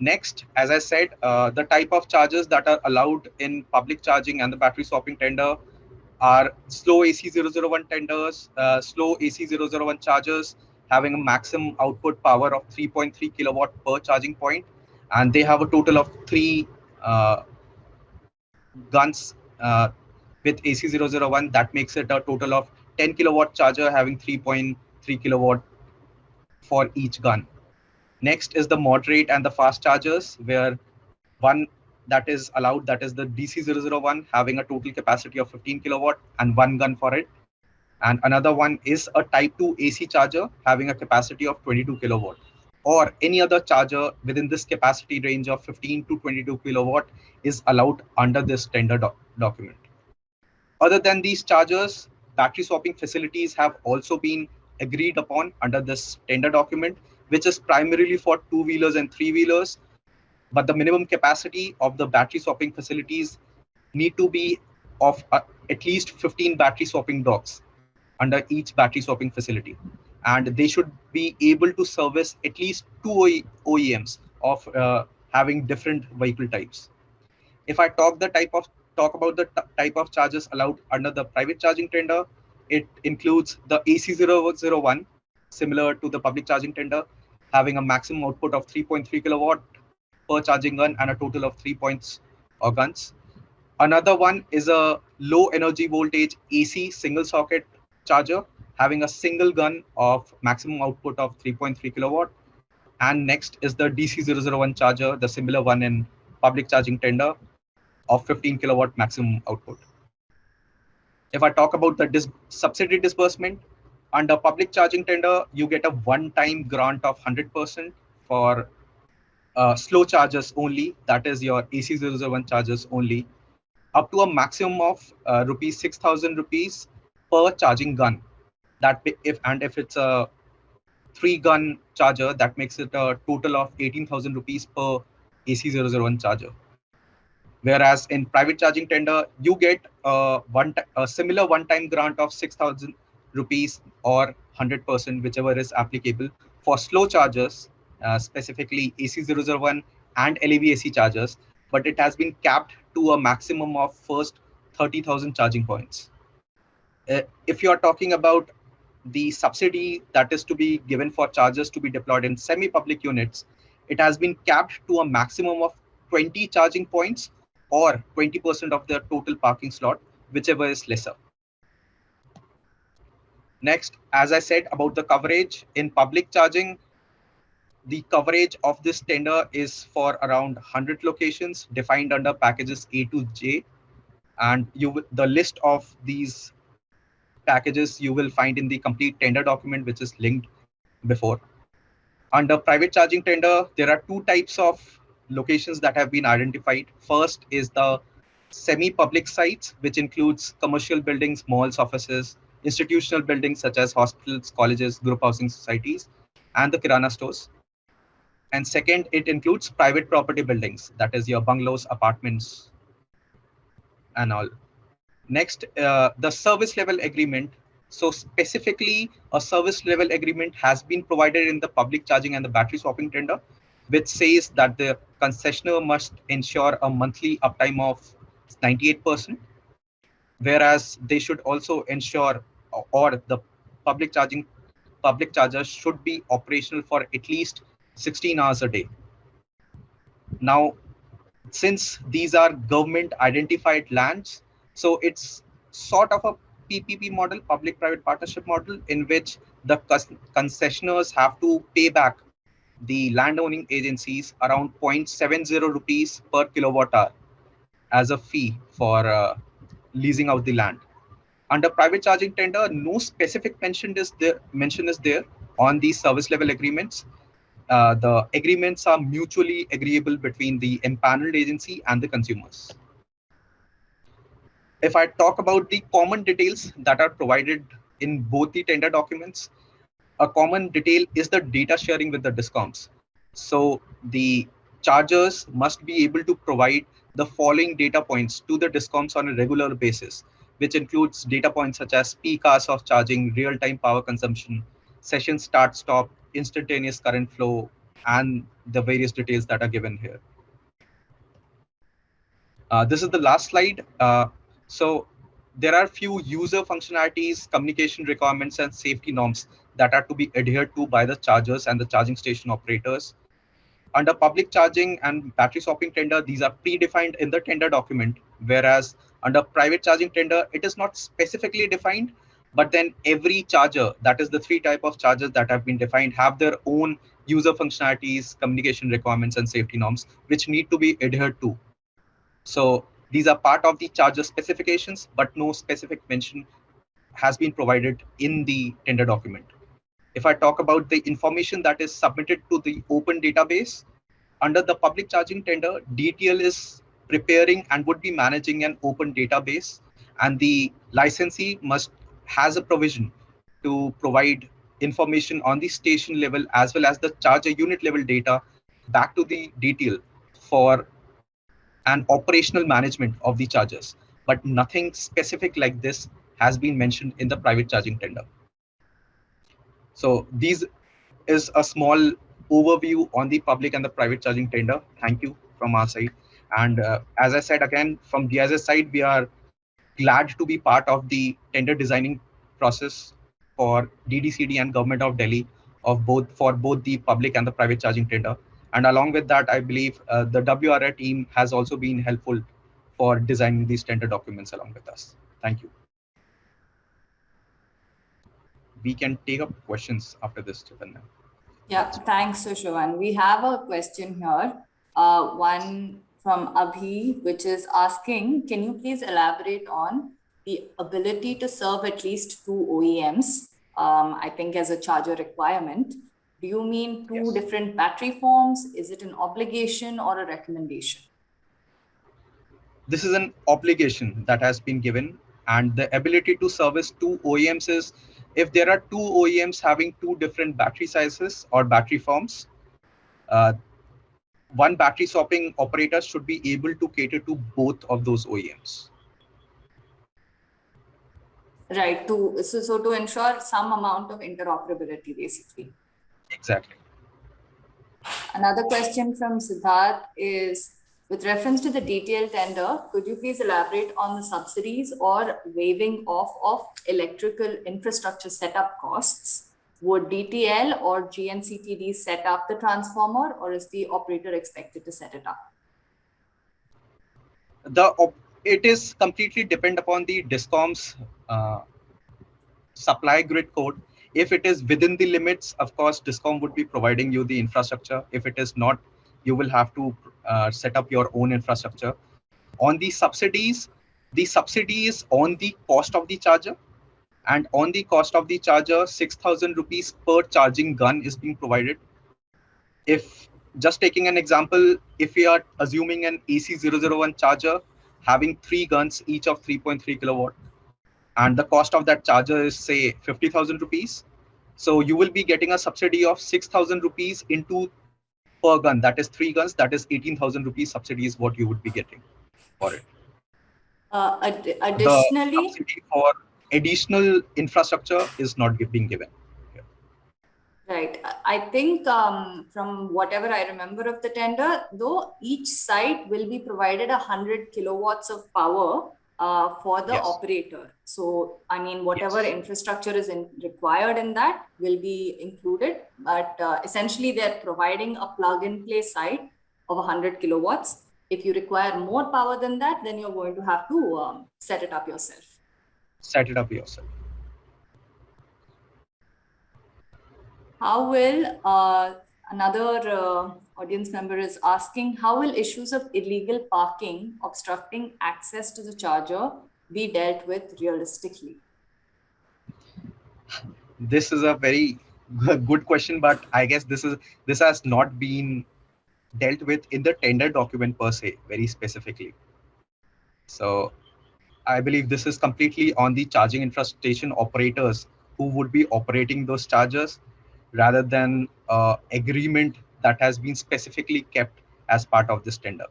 Next, as I said, the type of charges that are allowed in public charging and the battery swapping tender are slow AC001 tenders, slow AC001 chargers having a maximum output power of 3.3 kilowatt per charging point, and they have a total of 3 guns with AC001. That makes it a total of 10 kilowatt charger having 3.3 kilowatt for each gun. Next is the moderate and the fast chargers, where one that is allowed, that is the DC001, having a total capacity of 15 kilowatt and 1 gun for it. And another one is a type 2 AC charger having a capacity of 22 kilowatt, or any other charger within this capacity range of 15 to 22 kilowatt is allowed under this tender document. Other than these chargers, battery swapping facilities have also been agreed upon under this tender document, which is primarily for 2-wheelers and 3-wheelers. But the minimum capacity of the battery swapping facilities need to be of at least 15 battery swapping docks under each battery swapping facility. And they should be able to service at least 2 OEMs of having different vehicle types. If I talk about the type of charges allowed under the private charging tender, it includes the AC001, similar to the public charging tender, having a maximum output of 3.3 kilowatt per charging gun and a total of 3 points or guns. Another one is a low energy voltage AC single socket charger having a single gun of maximum output of 3.3 kilowatt. And next is the DC001 charger, the similar one in public charging tender, of 15 kilowatt maximum output. If I talk about the subsidy disbursement, under public charging tender, you get a one-time grant of 100% for slow chargers only, that is your AC001 chargers only, up to a maximum of rupees 6,000 rupees per charging gun. That if it's a 3-gun charger, that makes it a total of 18,000 rupees per AC001 charger. Whereas in private charging tender, you get a similar one-time grant of 6,000 rupees or 100%, whichever is applicable, for slow chargers, specifically AC001 and LEV-AC chargers, but it has been capped to a maximum of first 30,000 charging points. If you are talking about the subsidy that is to be given for chargers to be deployed in semi-public units, it has been capped to a maximum of 20 charging points or 20% of the total parking slot, whichever is lesser. Next, as I said about the coverage in public charging, the coverage of this tender is for around 100 locations defined under packages A to J. And the list of these packages you will find in the complete tender document, which is linked before. Under private charging tender, there are 2 types of locations that have been identified. First is the semi-public sites, which includes commercial buildings, malls, offices, institutional buildings such as hospitals, colleges, group housing societies, and the kirana stores. And second, it includes private property buildings, that is your bungalows, apartments, and all. Next, the service level agreement. So specifically, a service level agreement has been provided in the public charging and the battery swapping tender, which says that the concessionaire must ensure a monthly uptime of 98%, whereas they should also ensure, or the public chargers should be operational for at least 16 hours a day. Now, since these are government identified lands, so it's sort of a PPP model, public-private partnership model, in which the concessionaires have to pay back the landowning agencies around 0.70 rupees per kilowatt hour as a fee for leasing out the land. Under private charging tender, no specific mention is there on these service level agreements. The agreements are mutually agreeable between the empaneled agency and the consumers. If I talk about the common details that are provided in both the tender documents, a common detail is the data sharing with the discoms. So the chargers must be able to provide the following data points to the discoms on a regular basis, which includes data points such as peak hours of charging, real-time power consumption, session start stop, instantaneous current flow, and the various details that are given here. This is the last slide. So there are few user functionalities, communication requirements, and safety norms that are to be adhered to by the chargers and the charging station operators. Under public charging and battery swapping tender, these are predefined in the tender document, whereas under private charging tender, it is not specifically defined, but then every charger, that is the 3 types of chargers that have been defined, have their own user functionalities, communication requirements, and safety norms, which need to be adhered to. So these are part of the charger specifications, but no specific mention has been provided in the tender document. If I talk about the information that is submitted to the open database, under the public charging tender, DTL is preparing and would be managing an open database, and the licensee has a provision to provide information on the station level as well as the charger unit level data back to the DTL for an operational management of the chargers. But nothing specific like this has been mentioned in the private charging tender. So these is a small overview on the public and the private charging tender. Thank you from our side. And as I said again, from DIS's side, we are glad to be part of the tender designing process for DDCD and Government of Delhi for both the public and the private charging tender. And along with that, I believe the WRA team has also been helpful for designing these tender documents along with us. Thank you. We can take up questions after this, Chaitanya. Yeah, thanks, Sushavan. We have a question here, one from Abhi, which is asking, can you please elaborate on the ability to serve at least 2 OEMs, I think as a charger requirement? Do you mean two different battery forms? Is it an obligation or a recommendation? This is an obligation that has been given, and the ability to service 2 OEMs is if there are 2 OEMs having 2 different battery sizes or battery forms, one battery swapping operator should be able to cater to both of those OEMs. Right, so to ensure some amount of interoperability, basically. Exactly. Another question from Siddharth is, with reference to the DTL tender, could you please elaborate on the subsidies or waiving off of electrical infrastructure setup costs? Would DTL or GNCTD set up the transformer, or is the operator expected to set it up? It is completely depend upon the DISCOM's supply grid code. If it is within the limits, of course, DISCOM would be providing you the infrastructure. If it is not, you will have to set up your own infrastructure. On the subsidies, the subsidy is on the cost of the charger. And on the cost of the charger, 6,000 rupees per charging gun is being provided. If just taking an example, if we are assuming an AC001 charger having 3 guns, each of 3.3 kilowatt, and the cost of that charger is say 50,000 rupees. So you will be getting a subsidy of 6,000 rupees into per gun. That is 3 guns. That is 18,000 rupees subsidy is what you would be getting for it. The Additionally, subsidy for additional infrastructure is not being given. right. I think from whatever I remember of the tender, though, each site will be provided 100 kilowatts of power for the Yes. operator. So, I mean, whatever Yes. infrastructure is required in that will be included. But essentially, they're providing a plug-and-play site of 100 kilowatts. If you require more power than that, then you're going to have to set it up yourself. Set it up yourself. How will another audience member is asking, how will issues of illegal parking obstructing access to the charger be dealt with realistically? This is a very good question, but I guess this has not been dealt with in the tender document per se, very specifically. So I believe this is completely on the charging infrastructure operators who would be operating those chargers, rather than agreement that has been specifically kept as part of this tender.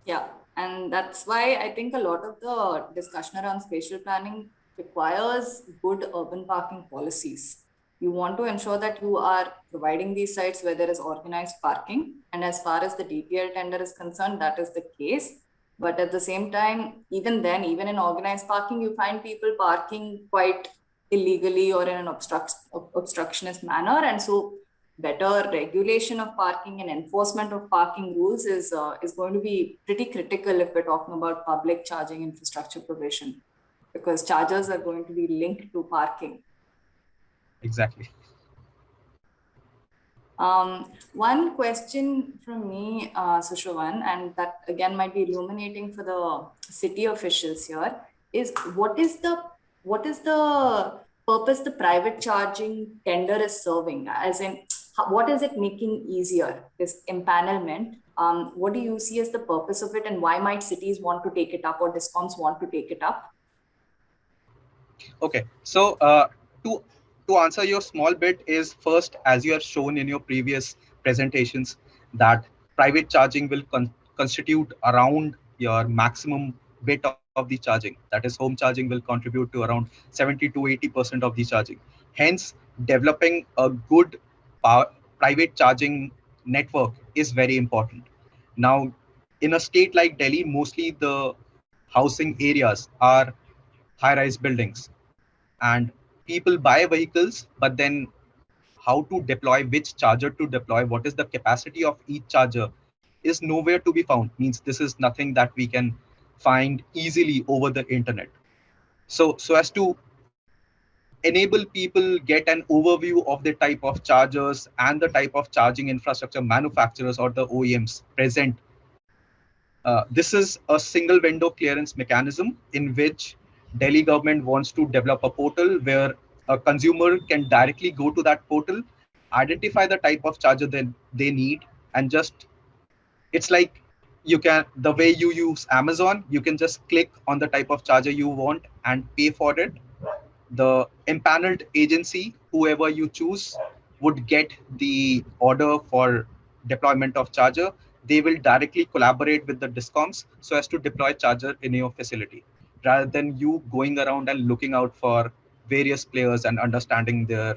Yeah, and that's why I think a lot of the discussion around spatial planning requires good urban parking policies. You want to ensure that you are providing these sites where there is organized parking. And as far as the DPL tender is concerned, that is the case. But at the same time, even then, even in organized parking, you find people parking quite illegally or in an obstructionist manner. And so better regulation of parking and enforcement of parking rules is going to be pretty critical if we're talking about public charging infrastructure provision, because chargers are going to be linked to parking. Exactly. One question from me, Sushovan, and that again might be illuminating for the city officials here, is what is the purpose the private charging tender is serving? As in, what is it making easier, this empanelment? What do you see as the purpose of it, and why might cities want to take it up or discoms want to take it up? Okay, so to answer your small bit is, first, as you have shown in your previous presentations, that private charging will constitute around your maximum bit of the charging. That is, home charging will contribute to around 70 to 80% of the charging. Hence, developing a good private charging network is very important. Now, in a state like Delhi, mostly the housing areas are high-rise buildings, and people buy vehicles, but then how to deploy, which charger to deploy, what is the capacity of each charger, is nowhere to be found. Means this is nothing that we can find easily over the internet. So as to enable people get an overview of the type of chargers and the type of charging infrastructure manufacturers or the OEMs present, this is a single window clearance mechanism in which Delhi government wants to develop a portal where a consumer can directly go to that portal, identify the type of charger that they need, and just, it's like, you can, the way you use Amazon, you can just click on the type of charger you want and pay for it. The empaneled agency, whoever you choose, would get the order for deployment of charger. They will directly collaborate with the discoms so as to deploy charger in your facility, rather than you going around and looking out for various players and understanding their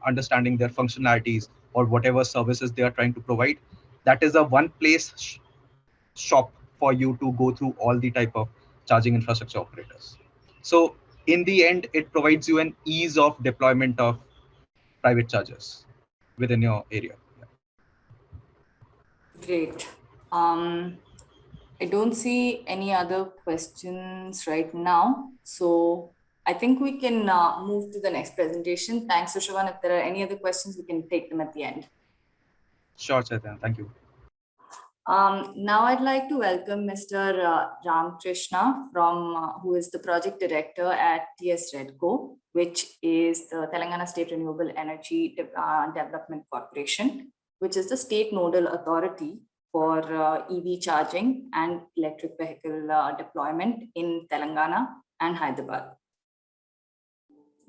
functionalities or whatever services they are trying to provide. That is a one place shop for you to go through all the type of charging infrastructure operators. So in the end, it provides you an ease of deployment of private chargers within your area. Great. I don't see any other questions right now. So I think we can move to the next presentation. Thanks, Sushovan. If there are any other questions, we can take them at the end. Sure, Chaitanya. Thank you. Now I'd like to welcome Mr. Ramkrishna, who is the project director at TS Redco, which is the Telangana State Renewable Energy Development Corporation, which is the state nodal authority for EV charging and electric vehicle deployment in Telangana and Hyderabad.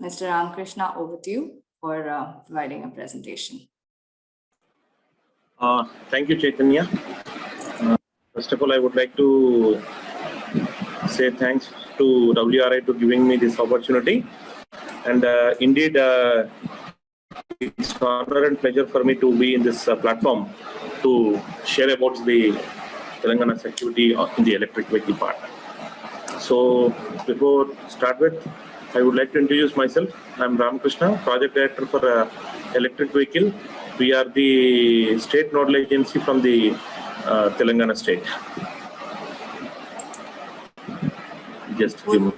Mr. Ramakrishna, over to you for providing a presentation. Thank you, Chaitanya. First of all, I would like to say thanks to WRI to giving me this opportunity. And indeed, it's an honor and pleasure for me to be in this platform to share about the Telangana security in the electric vehicle part. So before start with, I would like to introduce myself. I'm Ramakrishna, Project Director for Electric Vehicle. We are the state nodal agency from the Telangana state. Just give me.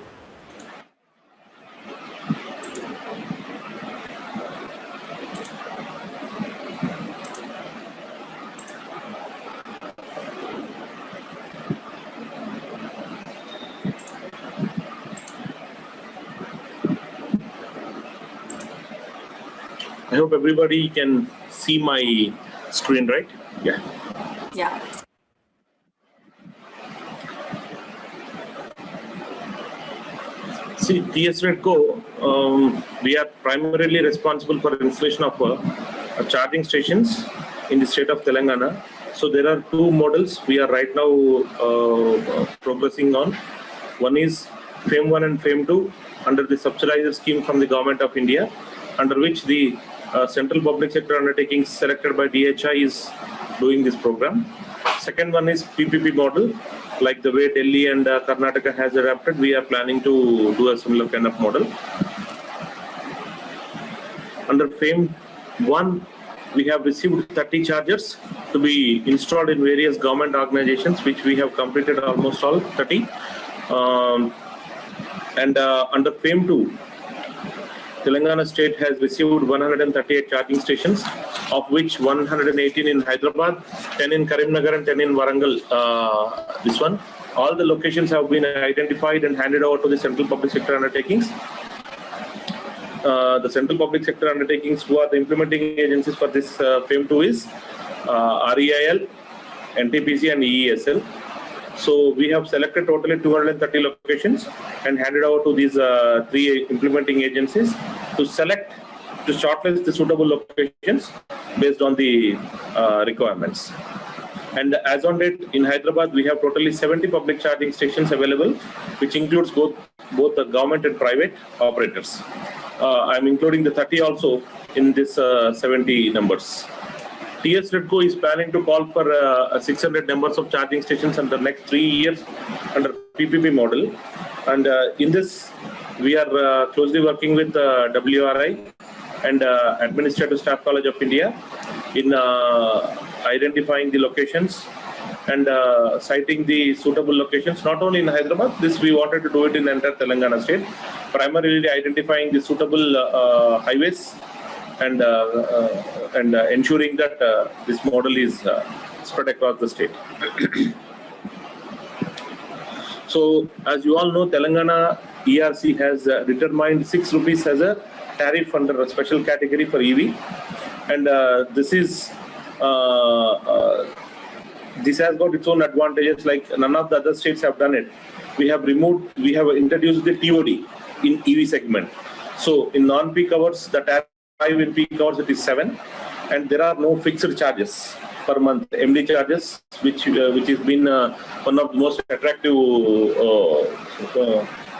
I hope everybody can see my screen, right? Yeah. Yeah. See, TS Redco, we are primarily responsible for installation of charging stations in the state of Telangana. So there are two models we are right now progressing on. One is FAME 1 and FAME 2 under the subsidizer scheme from the Government of India, under which the central public sector undertakings selected by DHI is doing this program. Second one is PPP model, like the way Delhi and Karnataka has adapted. We are planning to do a similar kind of model. Under FAME 1, we have received 30 chargers to be installed in various government organizations, which we have completed almost all 30. Under FAME 2, Telangana state has received 138 charging stations, of which 118 in Hyderabad, 10 in Karimnagar and 10 in Warangal. This one. All the locations have been identified and handed over to the central public sector undertakings. The central public sector undertakings who are the implementing agencies for this FAME 2 is REIL, NTPC and EESL. So we have selected totally 230 locations and handed over to these three implementing agencies to shortlist the suitable locations based on the requirements. And as on date, in Hyderabad, we have totally 70 public charging stations available, which includes both the government and private operators. I'm including the 30 also in this 70 numbers. TS Redco is planning to call for 600 numbers of charging stations in the next 3 years under PPP model. And in this, we are closely working with WRI and Administrative Staff College of India in identifying the locations and citing the suitable locations, not only in Hyderabad. This we wanted to do it in entire Telangana state, primarily identifying the suitable highways and ensuring that this model is spread across the state. So, as you all know, Telangana ERC has determined 6 rupees as a tariff under a special category for EV, and this has got its own advantages. Like none of the other states have done it. We have introduced the TOD in EV segment. So, in non-peak hours, the tariff in peak hours it is 7, and there are no fixed charges per month, MD charges, which has been one of the most attractive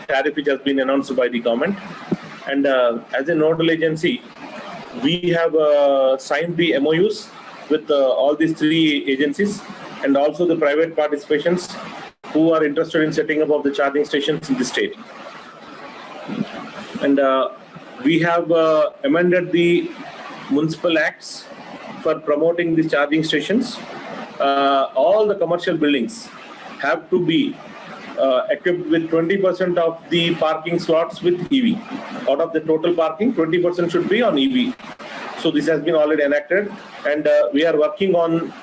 tariff which has been announced by the government. And as a nodal agency, we have signed the MOUs with all these 3 agencies and also the private participations who are interested in setting up of the charging stations in the state. And we have amended the municipal acts for promoting the charging stations. All the commercial buildings have to be equipped with 20% of the parking slots with EV. Out of the total parking, 20% should be on EV. So this has been already enacted, and we are working on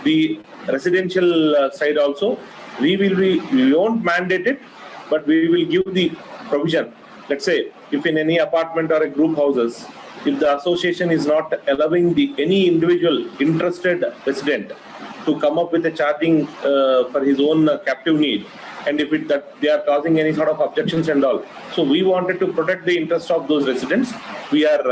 the residential side also. We won't mandate it, but we will give the provision. Let's say, if in any apartment or a group houses, if the association is not allowing any individual interested resident to come up with a charging for his own captive need, and if that they are causing any sort of objections and all. So we wanted to protect the interest of those residents. We are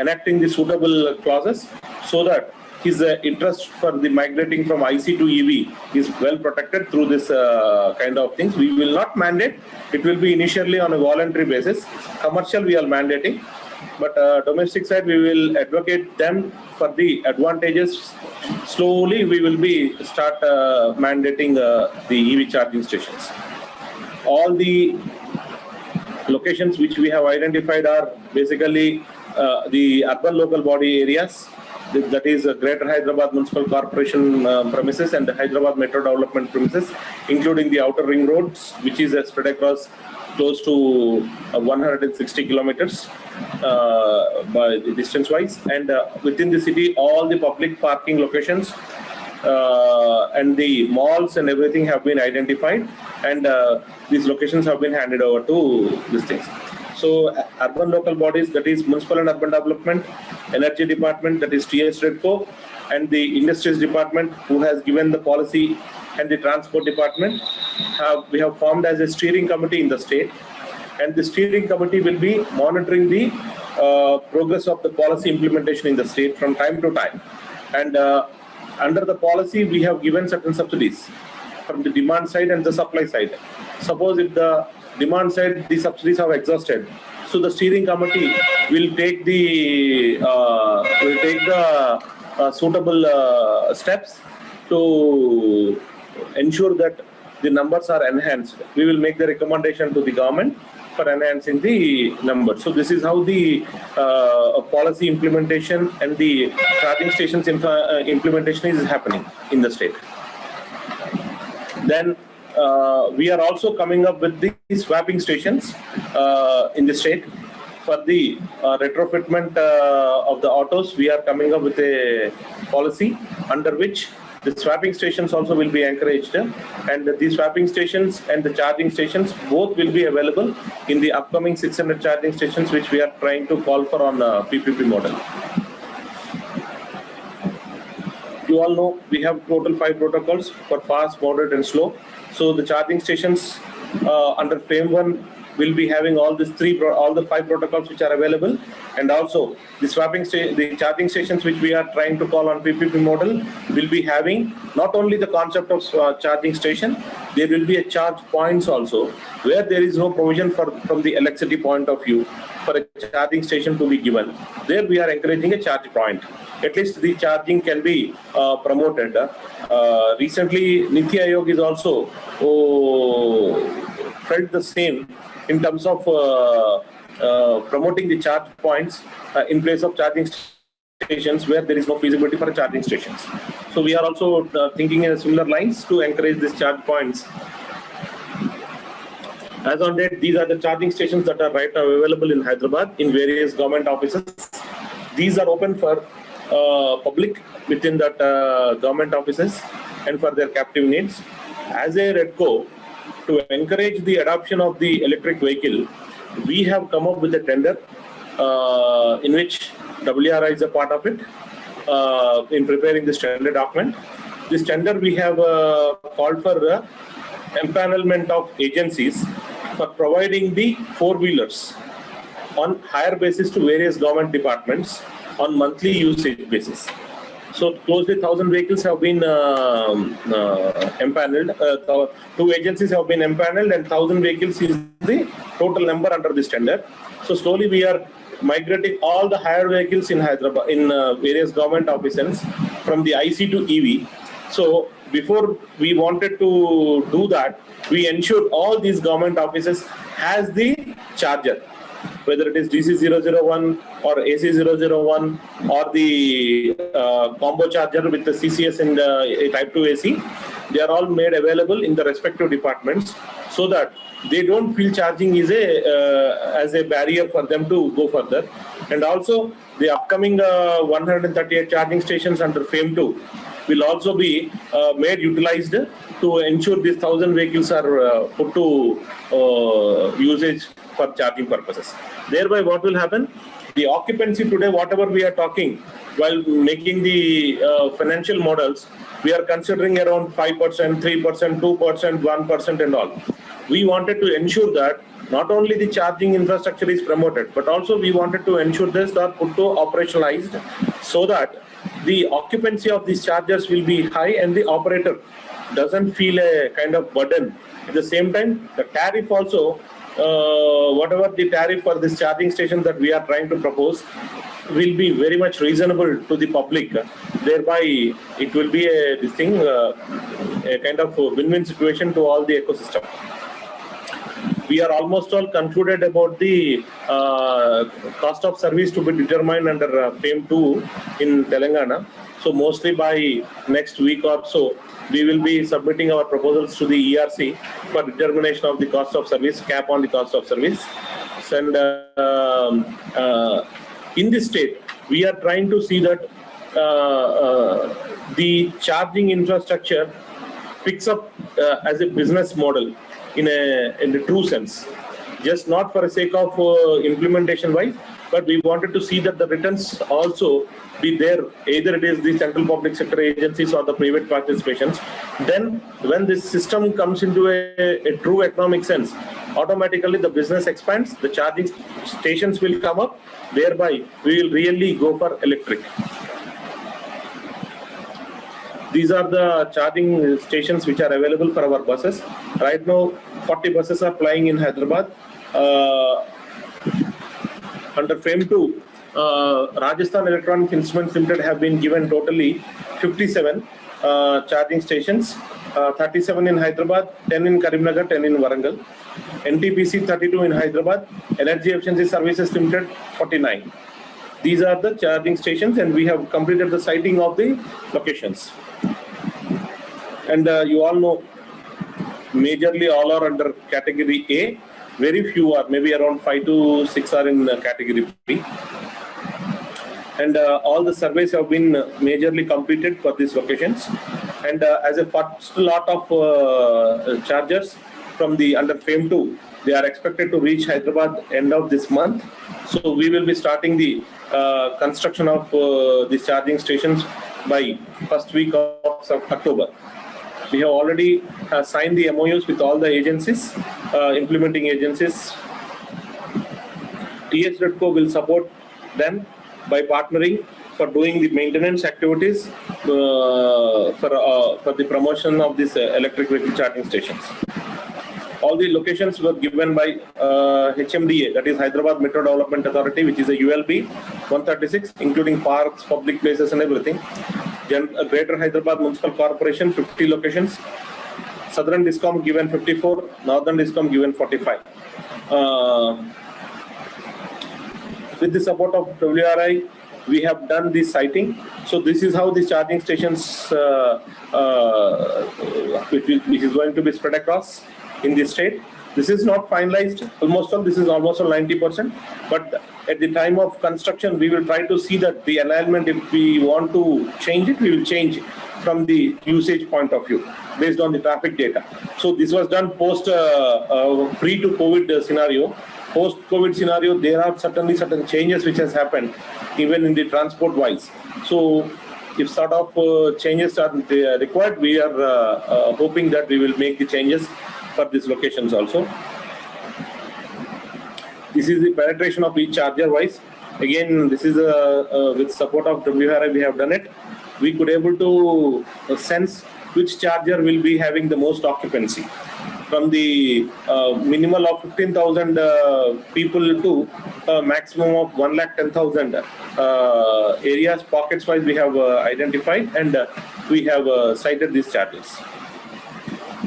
enacting the suitable clauses so that his interest for the migrating from IC to EV is well protected through this kind of things. We will not mandate. It will be initially on a voluntary basis. Commercial we are mandating, but domestic side we will advocate them for the advantages. Slowly we will be start mandating the EV charging stations. All the locations which we have identified are basically the urban local body areas. That is Greater Hyderabad Municipal Corporation premises and the Hyderabad Metro Development premises, including the outer ring roads, which is spread across close to 160 kilometers by distance-wise, and within the city, all the public parking locations and the malls and everything have been identified, and these locations have been handed over to these things. So urban local bodies, that is Municipal and Urban Development, Energy Department, that is TS Redco, and the Industries Department, who has given the policy, and the Transport Department, we have formed as a steering committee in the state, and the steering committee will be monitoring the progress of the policy implementation in the state from time to time. And under the policy, we have given certain subsidies from the demand side and the supply side. Suppose if the demand side, the subsidies have exhausted, so the steering committee will take the suitable steps to ensure that the numbers are enhanced. We will make the recommendation to the government for enhancing the numbers. So this is how the policy implementation and the charging stations implementation is happening in the state. Then we are also coming up with the swapping stations in the state. For the retrofitment of the autos, we are coming up with a policy under which the swapping stations also will be encouraged, and the swapping stations and the charging stations both will be available in the upcoming 600 charging stations, which we are trying to call for on PPP model. You all know we have total 5 protocols for fast, moderate, and slow. So the charging stations under frame 1 will be having all the 5 protocols which are available, and also the the charging stations which we are trying to call on PPP model will be having not only the concept of charging station, there will be a charge points also, where there is no provision from the electricity point of view for a charging station to be given. There we are encouraging a charge point. At least the charging can be promoted. Recently, NITI Aayog is also felt the same in terms of promoting the charge points in place of charging stations where there is no feasibility for charging stations. So we are also thinking in similar lines to encourage these charge points. As on date, these are the charging stations that are right now available in Hyderabad in various government offices. These are open for public within that government offices and for their captive needs. As a Redco, to encourage the adoption of the electric vehicle, we have come up with a tender in which WRI is a part of it in preparing this tender document. This tender we have called for empanelment of agencies for providing the 4-wheelers on hire basis to various government departments on monthly usage basis. So closely 1,000 vehicles have been empaneled. 2 agencies have been empaneled, and 1,000 vehicles is the total number under this tender. So slowly we are migrating all the hire vehicles in Hyderabad in various government offices from the IC to EV. So before we wanted to do that, we ensured all these government offices has the charger, whether it is DC001 or AC001 or the combo charger with the CCS and Type 2 AC. They are all made available in the respective departments so that they don't feel charging is as a barrier for them to go further. And also the upcoming 138 charging stations under FAME 2 will also be made utilized to ensure these 1,000 vehicles are put to usage for charging purposes. Thereby what will happen? The occupancy today, whatever we are talking, while making the financial models, we are considering around 5%, 3%, 2%, 1% and all. We wanted to ensure that not only the charging infrastructure is promoted, but also we wanted to ensure this are put to operationalized so that the occupancy of these chargers will be high and the operator doesn't feel a kind of burden. At the same time, the tariff also, whatever the tariff for this charging station that we are trying to propose will be very much reasonable to the public. Thereby, it will be a kind of win-win situation to all the ecosystem. We are almost all concluded about the cost of service to be determined under FAME 2 in Telangana. So mostly by next week or so, we will be submitting our proposals to the ERC for determination of the cost of service, cap on the cost of service. And in this state, we are trying to see that the charging infrastructure picks up as a business model in the true sense, just not for the sake of implementation wise, but we wanted to see that the returns also be there, either it is the central public sector agencies or the private participations. Then when this system comes into a true economic sense, automatically the business expands, the charging stations will come up, thereby we will really go for electric. These are the charging stations which are available for our buses. Right now, 40 buses are plying in Hyderabad. Under FAME 2, Rajasthan Electronic Instruments Limited have been given totally 57 charging stations, 37 in Hyderabad, 10 in Karimnagar, 10 in Warangal. NTPC 32 in Hyderabad, Energy Efficiency Services Limited 49. These are the charging stations, and we have completed the siting of the locations. And you all know, majorly all are under category A. Very few are, maybe around 5 to 6 are in category B. And all the surveys have been majorly completed for these locations. And as a first lot of chargers from the under FAME 2, they are expected to reach Hyderabad end of this month. So we will be starting the construction of these charging stations by first week of October. We have already signed the MOUs with all the agencies, implementing agencies. TS Redco will support them by partnering for doing the maintenance activities for the promotion of these electric vehicle charging stations. All the locations were given by HMDA, that is Hyderabad Metro Development Authority, which is a ULB 136, including parks, public places and everything. Greater Hyderabad Municipal Corporation, 50 locations. Southern Discom given 54, Northern Discom given 45. With the support of WRI, we have done this siting. So this is how the charging stations, which is going to be spread across in the state. This is not finalized, this is almost 90%, but at the time of construction, we will try to see that the alignment, if we want to change it, we will change from the usage point of view, based on the traffic data. So this was done post, pre to COVID scenario. Post-COVID scenario, there are certainly certain changes which has happened, even in the transport wise. So if sort of changes are required, we are hoping that we will make the changes for these locations also. This is the penetration of each charger wise. Again, this is with support of WRI we have done it. We could able to sense which charger will be having the most occupancy. From the minimal of 15,000 people to maximum of 110,000 areas, pockets wise we have identified, and we have cited these chargers.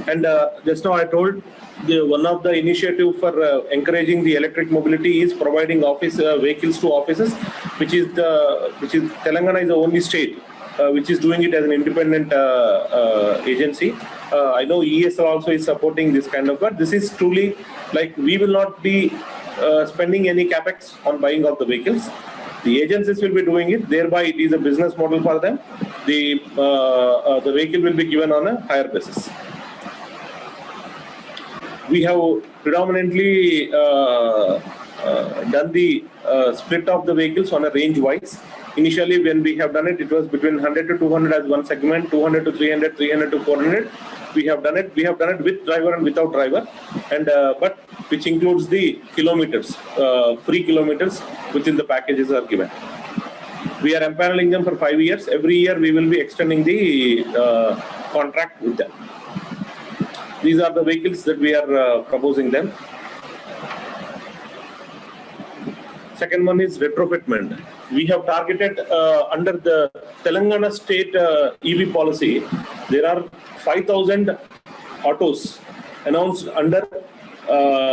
And just now I told one of the initiative for encouraging the electric mobility is providing office vehicles to offices, which is Telangana is the only state which is doing it as an independent agency. I know ESL also is supporting this kind of, but this is truly like we will not be spending any capex on buying of the vehicles. The agencies will be doing it, thereby it is a business model for them. The vehicle will be given on a higher basis. We have predominantly done the split of the vehicles on a range wise. Initially, when we have done it, it was between 100 to 200 as one segment, 200 to 300, 300 to 400. We have done it with driver and without driver, and but which includes the kilometers, free kilometers within the packages are given. We are empaneling them for 5 years. Every year we will be extending the contract with them. These are the vehicles that we are proposing them. Second one is retrofitment. We have targeted under the Telangana state EV policy, there are 5,000 autos announced under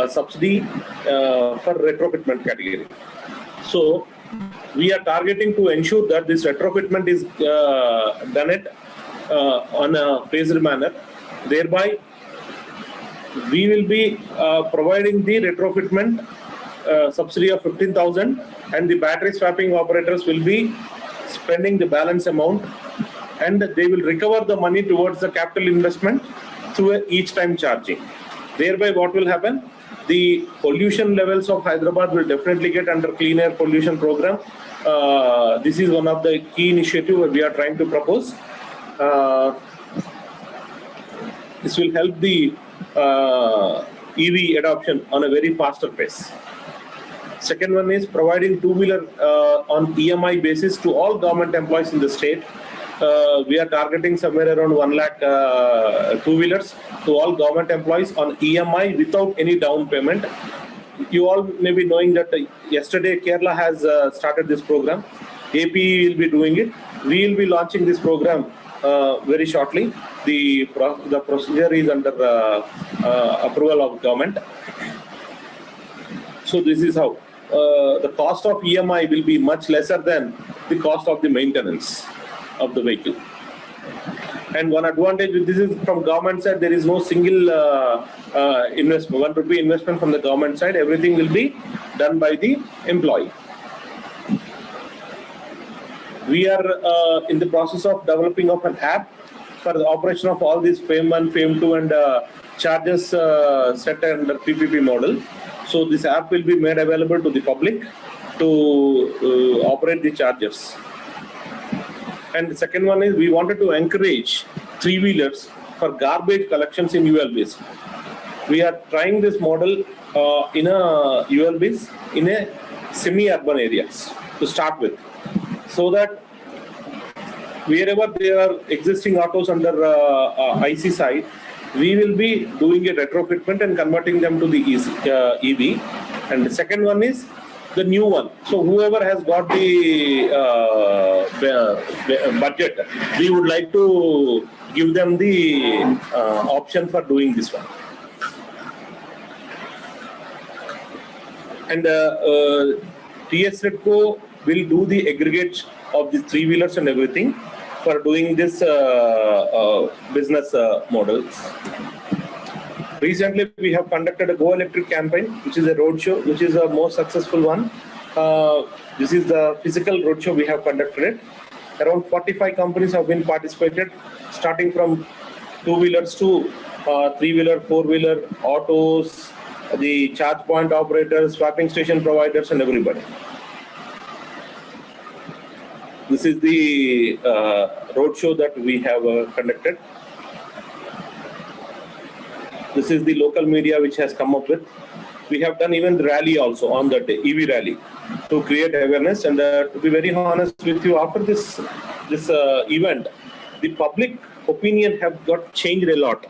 subsidy for retrofitment category. So we are targeting to ensure that this retrofitment is done on a phased manner. Thereby, we will be providing the retrofitment subsidy of 15,000, and the battery swapping operators will be spending the balance amount, and they will recover the money towards the capital investment through each time charging. Thereby, what will happen? The pollution levels of Hyderabad will definitely get under clean air pollution program. This is one of the key initiatives we are trying to propose. This will help the EV adoption on a very faster pace. Second one is providing two-wheeler on EMI basis to all government employees in the state. We are targeting somewhere around 1 lakh two-wheelers to all government employees on EMI without any down payment. You all may be knowing that yesterday Kerala has started this program. AP will be doing it. We will be launching this program very shortly. The procedure is under approval of government. So this is how the cost of EMI will be much lesser than the cost of the maintenance of the vehicle. And one advantage with this is from government side, there is no single investment, 1 rupee investment from the government side. Everything will be done by the employee. We are in the process of developing of an app for the operation of all these FAME 1, FAME 2 and charges set under PPP model. So this app will be made available to the public to operate the chargers. And the second one is we wanted to encourage three-wheelers for garbage collections in ULBs. We are trying this model in a ULBs in a semi-urban areas to start with, so that wherever there are existing autos under IC side, we will be doing a retrofitment and converting them to the EV. And the second one is the new one. So whoever has got the budget, we would like to give them the option for doing this one. And TS Redco will do the aggregate of the three-wheelers and everything for doing this business models. Recently, we have conducted a Go Electric campaign, which is a roadshow, which is a most successful one. This is the physical roadshow we have conducted. Around 45 companies have been participated, starting from two-wheelers to three-wheeler, four-wheeler, autos, the charge point operators, swapping station providers, and everybody. This is the roadshow that we have conducted. This is the local media which has come up with. We have done even the rally also on that day, EV rally, to create awareness. And to be very honest with you, after this event, the public opinion have got changed a lot.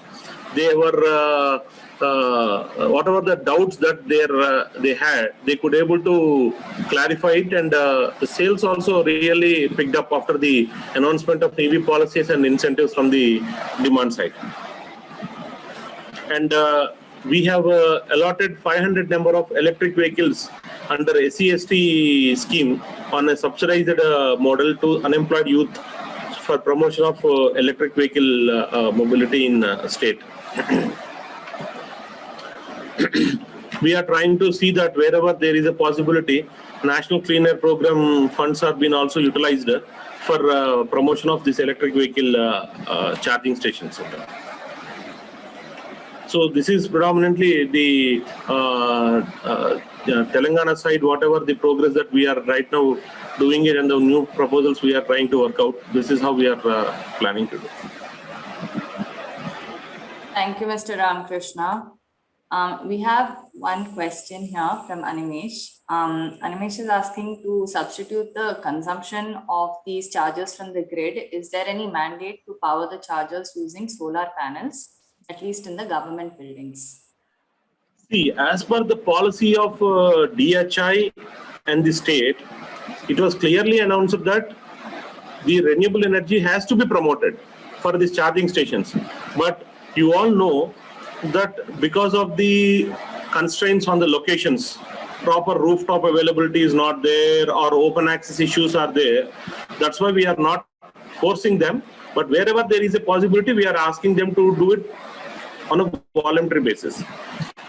They were whatever the doubts that they had, they could able to clarify it, and the sales also really picked up after the announcement of EV policies and incentives from the demand side. And we have allotted 500 number of electric vehicles under SC/ST scheme on a subsidized model to unemployed youth for promotion of electric vehicle mobility in state. We are trying to see that wherever there is a possibility, National Clean Air Program funds have been also utilized for promotion of this electric vehicle charging stations. So this is predominantly the Telangana side, whatever the progress that we are right now doing it and the new proposals we are trying to work out, this is how we are planning to do. Thank you, Mr. Ramakrishna. We have one question here from Animesh. Animesh is asking to substitute the consumption of these chargers from the grid. Is there any mandate to power the chargers using solar panels, at least in the government buildings? See, as per the policy of DHI and the state, it was clearly announced that the renewable energy has to be promoted for these charging stations. But you all know that because of the constraints on the locations, proper rooftop availability is not there or open access issues are there. That's why we are not forcing them. But wherever there is a possibility, we are asking them to do it on a voluntary basis.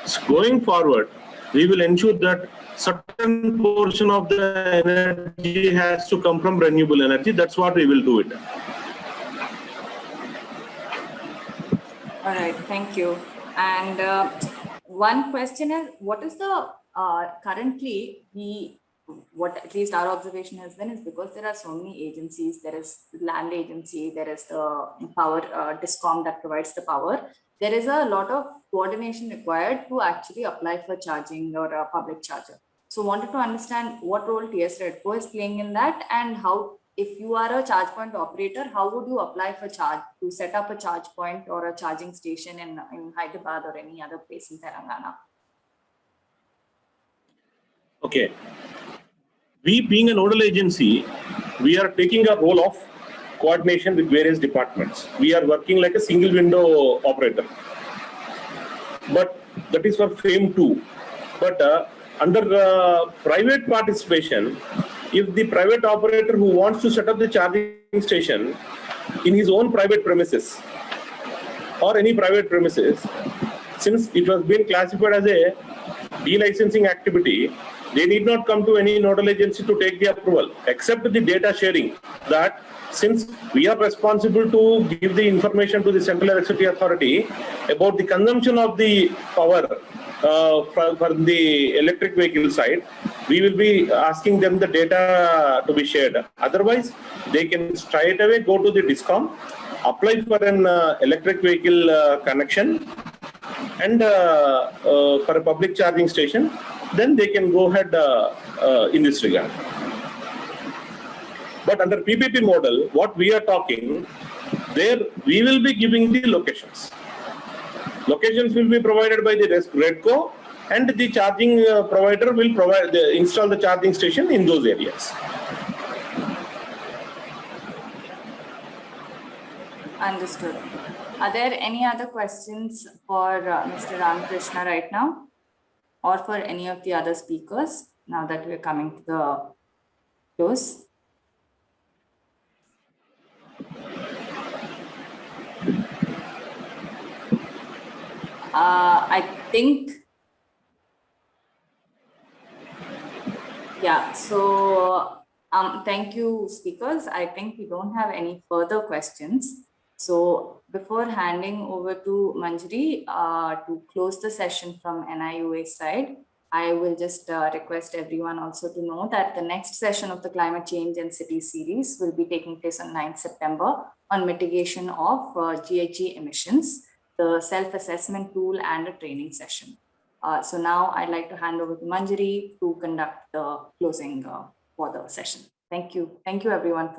So going forward, we will ensure that certain portion of the energy has to come from renewable energy. That's what we will do it. All right, thank you. And one question is, what is the currently what at least our observation has been is because there are so many agencies, there is land agency, there is the power DISCOM that provides the power. There is a lot of coordination required to actually apply for charging or a public charger. So wanted to understand what role TS Redco is playing in that, and how, if you are a charge point operator, how would you apply for to set up a charge point or a charging station in Hyderabad or any other place in Telangana? Okay. We being a nodal agency, we are taking a role of coordination with various departments. We are working like a single window operator. But that is for FAME 2. But under private participation, if the private operator who wants to set up the charging station in his own private premises or any private premises, since it was being classified as a delicensing activity, they need not come to any nodal agency to take the approval, except the data sharing, that since we are responsible to give the information to the Central Electricity Authority about the consumption of the power from the electric vehicle side, we will be asking them the data to be shared. Otherwise, they can straight away go to the DISCOM, apply for an electric vehicle connection and for a public charging station, then they can go ahead in this regard. But under PPP model, what we are talking, there we will be giving the locations. Locations will be provided by the Redco, and the charging provider will install the charging station in those areas. Understood. Are there any other questions for Mr. Ramakrishna right now, or for any of the other speakers, now that we're coming to the close? I think, yeah, so thank you, speakers. I think we don't have any further questions. So before handing over to Manjari to close the session from NIUA side, I will just request everyone also to know that the next session of the Climate Change and Cities series will be taking place on 9th September on mitigation of GHG emissions, the self-assessment tool, and a training session. So now I'd like to hand over to Manjari to conduct the closing for the session. Thank you. Thank you, everyone.